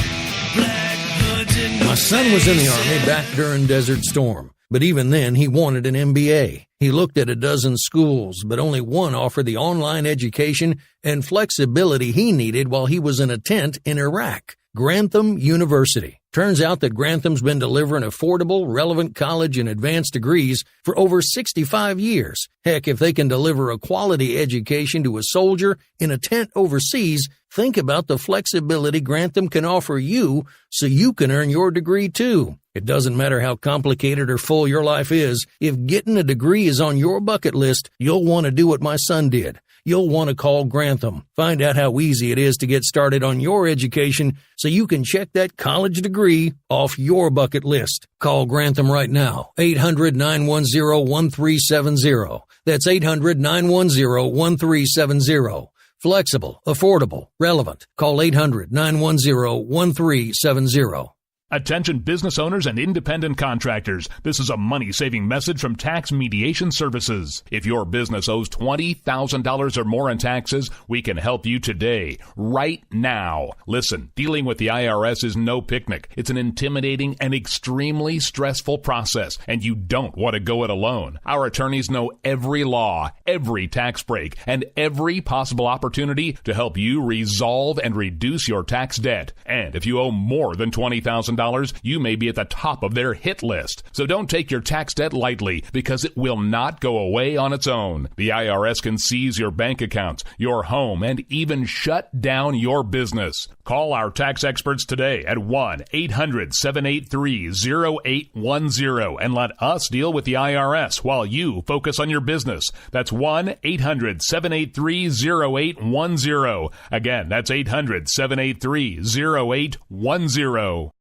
Black hoods in My son was in the Army back during Desert Storm, but even then he wanted an MBA. He looked at a dozen schools, but only one offered the online education and flexibility he needed while he was in a tent in Iraq, Grantham University. Turns out that Grantham's been delivering affordable, relevant college and advanced degrees for over 65 years. Heck, if they can deliver a quality education to a soldier in a tent overseas, think about the flexibility Grantham can offer you so you can earn your degree too. It doesn't matter how complicated or full your life is, if getting a degree is on your bucket list, you'll want to do what my son did. You'll want to call Grantham. Find out how easy it is to get started on your education so you can check that college degree off your bucket list. Call Grantham right now, 800-910-1370. That's 800-910-1370. Flexible, affordable, relevant. Call 800-910-1370. Attention business owners and independent contractors. This is a money-saving message from Tax Mediation Services. If your business owes $20,000 or more in taxes, we can help you today, right now. Listen, dealing with the IRS is no picnic. It's an intimidating and extremely stressful process, and you don't want to go it alone. Our attorneys know every law, every tax break, and every possible opportunity to help you resolve and reduce your tax debt. And if you owe more than $20,000, you may be at the top of their hit list. So don't take your tax debt lightly, because it will not go away on its own. The IRS can seize your bank accounts, your home, and even shut down your business. Call our tax experts today at 1-800-783-0810 and let us deal with the IRS while you focus on your business. That's 1-800-783-0810. Again, that's 800-783-0810.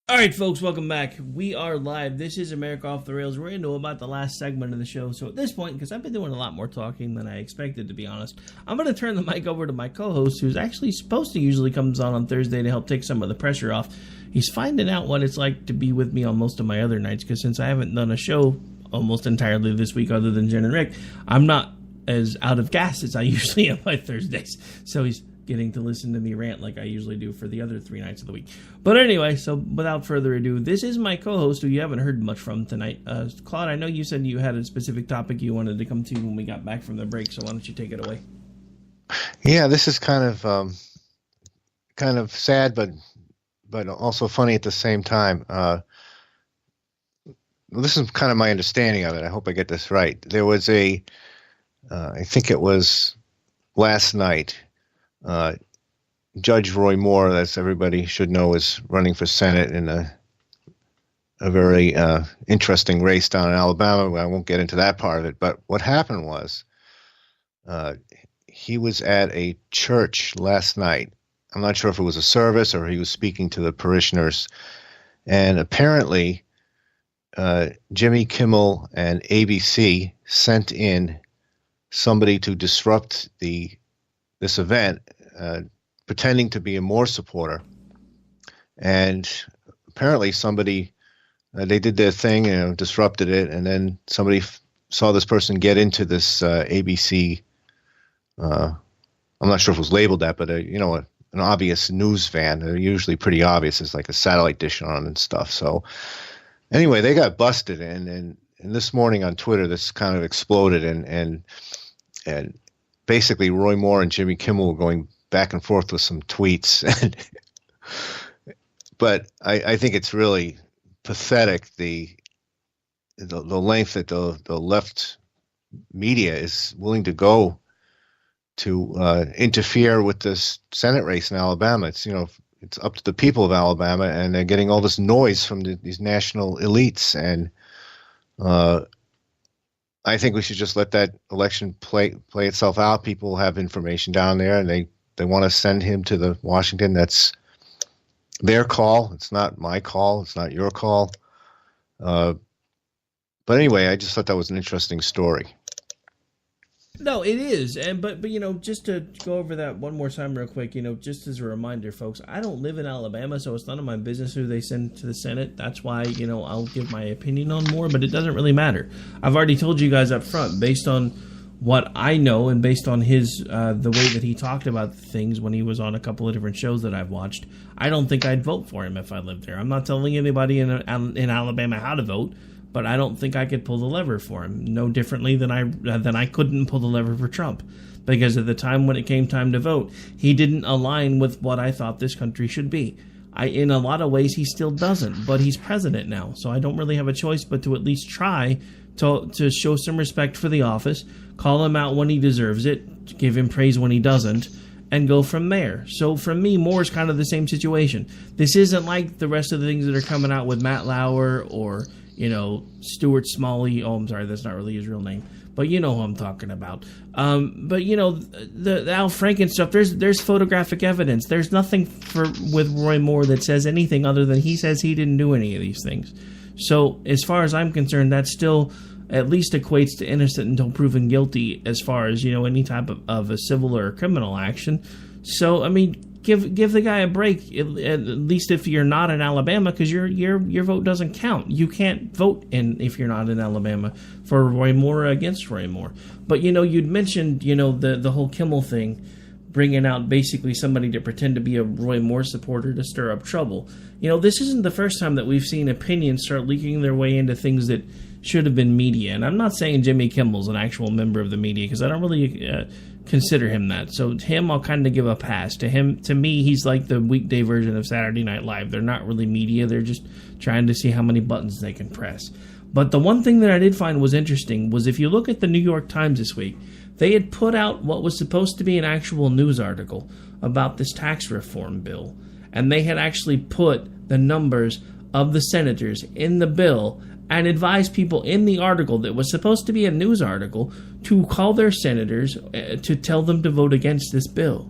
All right, folks, welcome back. We are live. This is America Off the Rails. We're into about the last segment of the show. So at this point, because I've been doing a lot more talking than I expected, to be honest, I'm going to turn the mic over to my co-host, who's actually supposed to usually comes on Thursday to help take some of the pressure off. He's finding out what it's like to be with me on most of my other nights, because since I haven't done a show almost entirely this week other than Jen and Rick, I'm not as out of gas as I usually am by Thursdays. So he's getting to listen to me rant like I usually do for the other 3 nights of the week. But anyway, so without further ado, this is my co-host who you haven't heard much from tonight. Claude, I know you said you had a specific topic you wanted to come to when we got back from the break, so why don't you take it away? Yeah, this is kind of sad, but also funny at the same time. This is kind of my understanding of it. I hope I get this right. There was I think it was last night, Judge Roy Moore, as everybody should know, is running for Senate in a very interesting race down in Alabama. I won't get into that part of it, but what happened was he was at a church last night. I'm not sure if it was a service or he was speaking to the parishioners, and apparently Jimmy Kimmel and ABC sent in somebody to disrupt this event, pretending to be a Moore supporter. And apparently somebody, they did their thing, disrupted it, and then somebody saw this person get into this ABC, I'm not sure if it was labeled that, but an obvious news van. They're usually pretty obvious. It's like a satellite dish on and stuff. So anyway, they got busted, and this morning on Twitter, this kind of exploded, and basically Roy Moore and Jimmy Kimmel were going back and forth with some tweets. But I think it's really pathetic, the length that the left media is willing to go to interfere with this Senate race in Alabama. It's up to the people of Alabama, and they're getting all this noise from these national elites. And I think we should just let that election play itself out. People have information down there, and they want to send him to Washington. That's their call. It's not my call. It's not your call. But anyway, I just thought that was an interesting story. No, it is, but just to go over that one more time real quick, just as a reminder, folks, I don't live in Alabama, so it's none of my business who they send to the Senate. That's why, I'll give my opinion on more, but it doesn't really matter. I've already told you guys up front, based on what I know and based on his the way that he talked about things when he was on a couple of different shows that I've watched, I don't think I'd vote for him if I lived there. I'm not telling anybody in Alabama how to vote, but I don't think I could pull the lever for him, no differently than I couldn't pull the lever for Trump. Because at the time when it came time to vote, he didn't align with what I thought this country should be. In a lot of ways, he still doesn't, but he's president now, so I don't really have a choice but to at least try to show some respect for the office, call him out when he deserves it, give him praise when he doesn't, and go from there. So for me, Moore's kind of the same situation. This isn't like the rest of the things that are coming out with Matt Lauer or, Stuart Smalley. Oh, I'm sorry, that's not really his real name. But you know who I'm talking about. But the Al Franken stuff, there's photographic evidence. There's nothing with Roy Moore that says anything other than he says he didn't do any of these things. So as far as I'm concerned, that still at least equates to innocent until proven guilty as far as, any type of a civil or criminal action. So, I mean, give the guy a break, at least if you're not in Alabama, because your vote doesn't count. You can't vote if you're not in Alabama for Roy Moore or against Roy Moore. But, you'd mentioned, the whole Kimmel thing, bringing out basically somebody to pretend to be a Roy Moore supporter to stir up trouble. This isn't the first time that we've seen opinions start leaking their way into things that should have been media. And I'm not saying Jimmy Kimmel's an actual member of the media, because I don't really consider him that. So him, I'll kind of give a pass. To me, he's like the weekday version of Saturday Night Live. They're not really media. They're just trying to see how many buttons they can press. But the one thing that I did find was interesting was if you look at the New York Times this week, they had put out what was supposed to be an actual news article about this tax reform bill. And they had actually put the numbers of the senators in the bill and advised people in the article that was supposed to be a news article to call their senators to tell them to vote against this bill.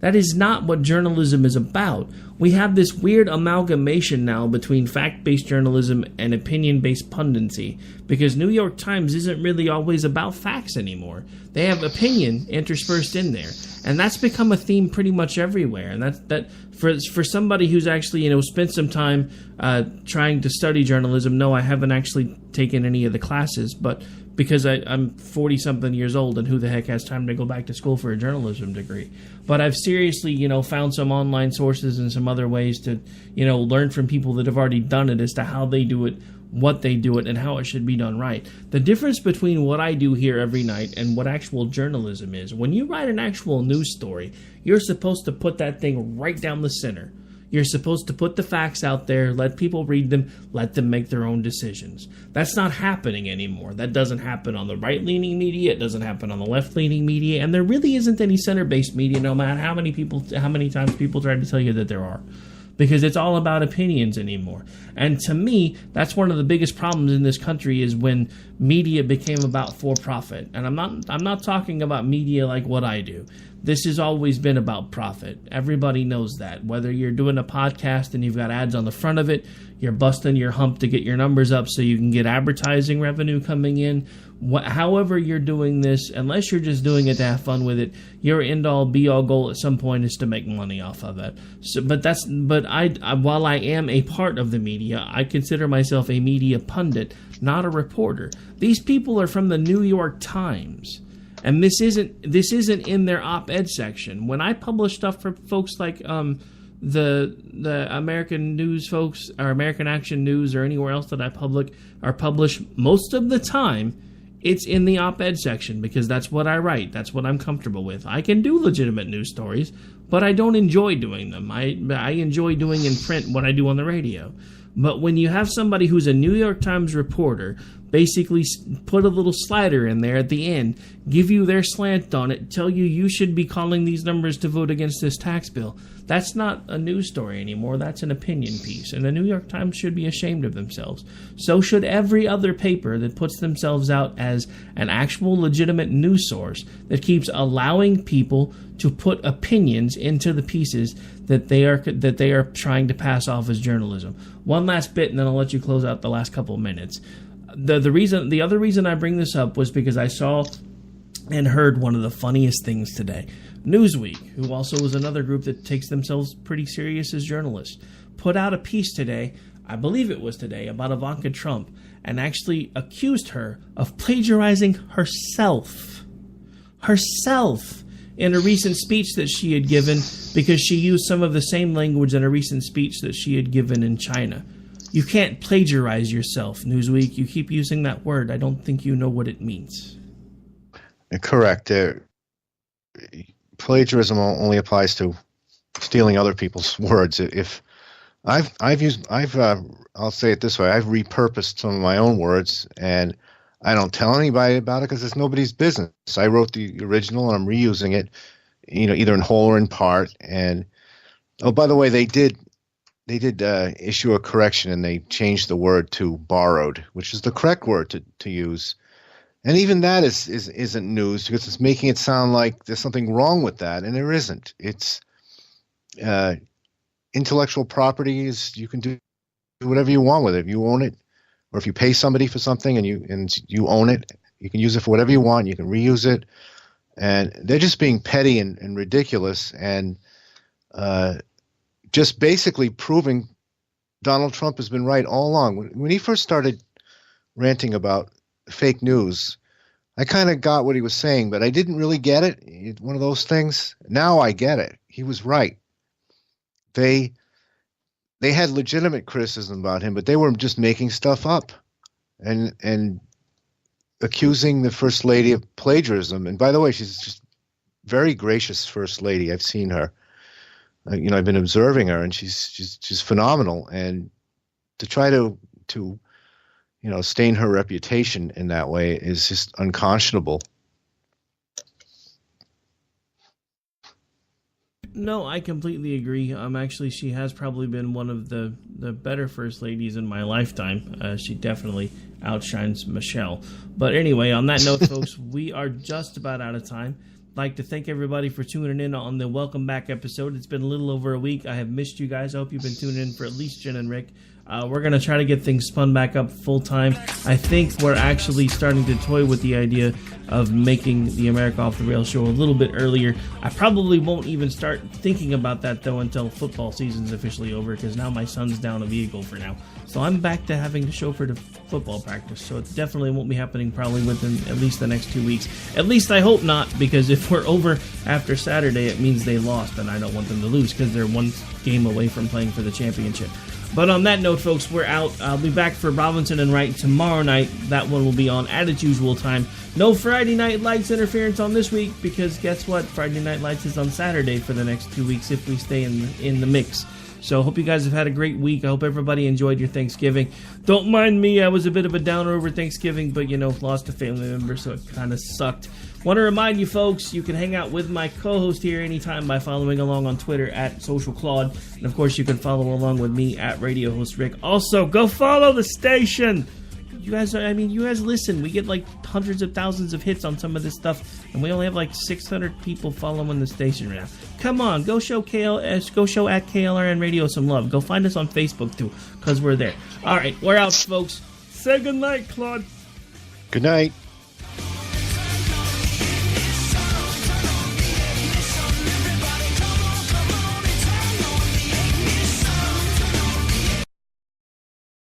That is not what journalism is about. We have this weird amalgamation now between fact-based journalism and opinion-based punditry, because New York Times isn't really always about facts anymore. They have opinion interspersed in there, and that's become a theme pretty much everywhere. And that for somebody who's actually spent some time trying to study journalism. No, I haven't actually taken any of the classes, but because I'm 40-something years old, and who the heck has time to go back to school for a journalism degree? But I've seriously, found some online sources and some other ways to, learn from people that have already done it as to how they do it, what they do it, and how it should be done right. The difference between what I do here every night and what actual journalism is, when you write an actual news story, you're supposed to put that thing right down the center. You're supposed to put the facts out there, let people read them, let them make their own decisions. That's not happening anymore. That doesn't happen on the right-leaning media. It doesn't happen on the left-leaning media. And there really isn't any center-based media, no matter how many times people try to tell you that there are. Because it's all about opinions anymore. And to me, that's one of the biggest problems in this country is when media became about for-profit. And I'm not talking about media like what I do. This has always been about profit. Everybody knows that. Whether you're doing a podcast and you've got ads on the front of it, you're busting your hump to get your numbers up so you can get advertising revenue coming in. However you're doing this, unless you're just doing it to have fun with it, your end-all, be-all goal at some point is to make money off of it. So, while I am a part of the media, I consider myself a media pundit, not a reporter. These people are from the New York Times. And this isn't in their op-ed section. When I publish stuff for folks like the American News folks or American Action News or anywhere else that I publish, most of the time it's in the op-ed section because that's what I write. That's what I'm comfortable with. I can do legitimate news stories, but I don't enjoy doing them. I enjoy doing in print what I do on the radio. But when you have somebody who's a New York Times reporter basically put a little slider in there at the end, give you their slant on it, tell you should be calling these numbers to vote against this tax bill, that's not a news story anymore. That's an opinion piece. And the New York Times should be ashamed of themselves. So should every other paper that puts themselves out as an actual legitimate news source that keeps allowing people to put opinions into the pieces that they are trying to pass off as journalism. One last bit, and then I'll let you close out the last couple of minutes. The other reason I bring this up was because I saw and heard one of the funniest things today. Newsweek, who also is another group that takes themselves pretty serious as journalists, put out a piece today, I believe it was today, about Ivanka Trump, and actually accused her of plagiarizing herself in a recent speech that she had given because she used some of the same language in a recent speech that she had given in China. You can't plagiarize yourself, Newsweek. You keep using that word. I don't think you know what it means. Correct. Plagiarism only applies to stealing other people's words. If I'll say it this way. I've repurposed some of my own words, and I don't tell anybody about it because it's nobody's business. I wrote the original, and I'm reusing it, either in whole or in part. And oh, by the way, they did issue a correction, and they changed the word to borrowed, which is the correct word to use. And even that isn't news because it's making it sound like there's something wrong with that, and there isn't. It's intellectual property is you can do whatever you want with it. If you own it, or if you pay somebody for something and you own it, you can use it for whatever you want. You can reuse it, and they're just being petty and ridiculous, and just basically proving Donald Trump has been right all along. When he first started ranting about fake news, I kind of got what he was saying, but I didn't really get it. It's one of those things. Now I get it. He was right. They had legitimate criticism about him, but they were just making stuff up and accusing the First Lady of plagiarism. And by the way, she's just very gracious First Lady. I've seen her. I've been observing her, and she's phenomenal. And to try to stain her reputation in that way is just unconscionable. No, I completely agree. Actually, she has probably been one of the better First Ladies in my lifetime. She definitely outshines Michelle. But anyway, on that note, folks, we are just about out of time. I'd like to thank everybody for tuning in on the Welcome Back episode. It's been a little over a week. I have missed you guys. I hope you've been tuning in for at least Jen and Rick. We're going to try to get things spun back up full time. I think we're actually starting to toy with the idea of making the America Off the Rails show a little bit earlier. I probably won't even start thinking about that, though, until football season's officially over, because now my son's down a vehicle for now. So I'm back to having to chauffeur to football practice, so it definitely won't be happening probably within at least the next 2 weeks. At least I hope not, because if we're over after Saturday, it means they lost, and I don't want them to lose, because they're one game away from playing for the championship. But on that note, folks, we're out. I'll be back for Robinson and Wright tomorrow night. That one will be on at its usual time. No Friday Night Lights interference on this week, because guess what? Friday Night Lights is on Saturday for the next 2 weeks if we stay in the mix. So I hope you guys have had a great week. I hope everybody enjoyed your Thanksgiving. Don't mind me. I was a bit of a downer over Thanksgiving, but, lost a family member, so it kind of sucked. Want to remind you, folks, you can hang out with my co-host here anytime by following along on Twitter at SocialClaude. And, of course, you can follow along with me at Radio Host Rick. Also, go follow the station. You guys listen. We get like hundreds of thousands of hits on some of this stuff, and we only have like 600 people following the station right now. Come on, go show at KLRN Radio some love. Go find us on Facebook too, because we're there. All right, we're out, folks. Say good night, Claude. Good night.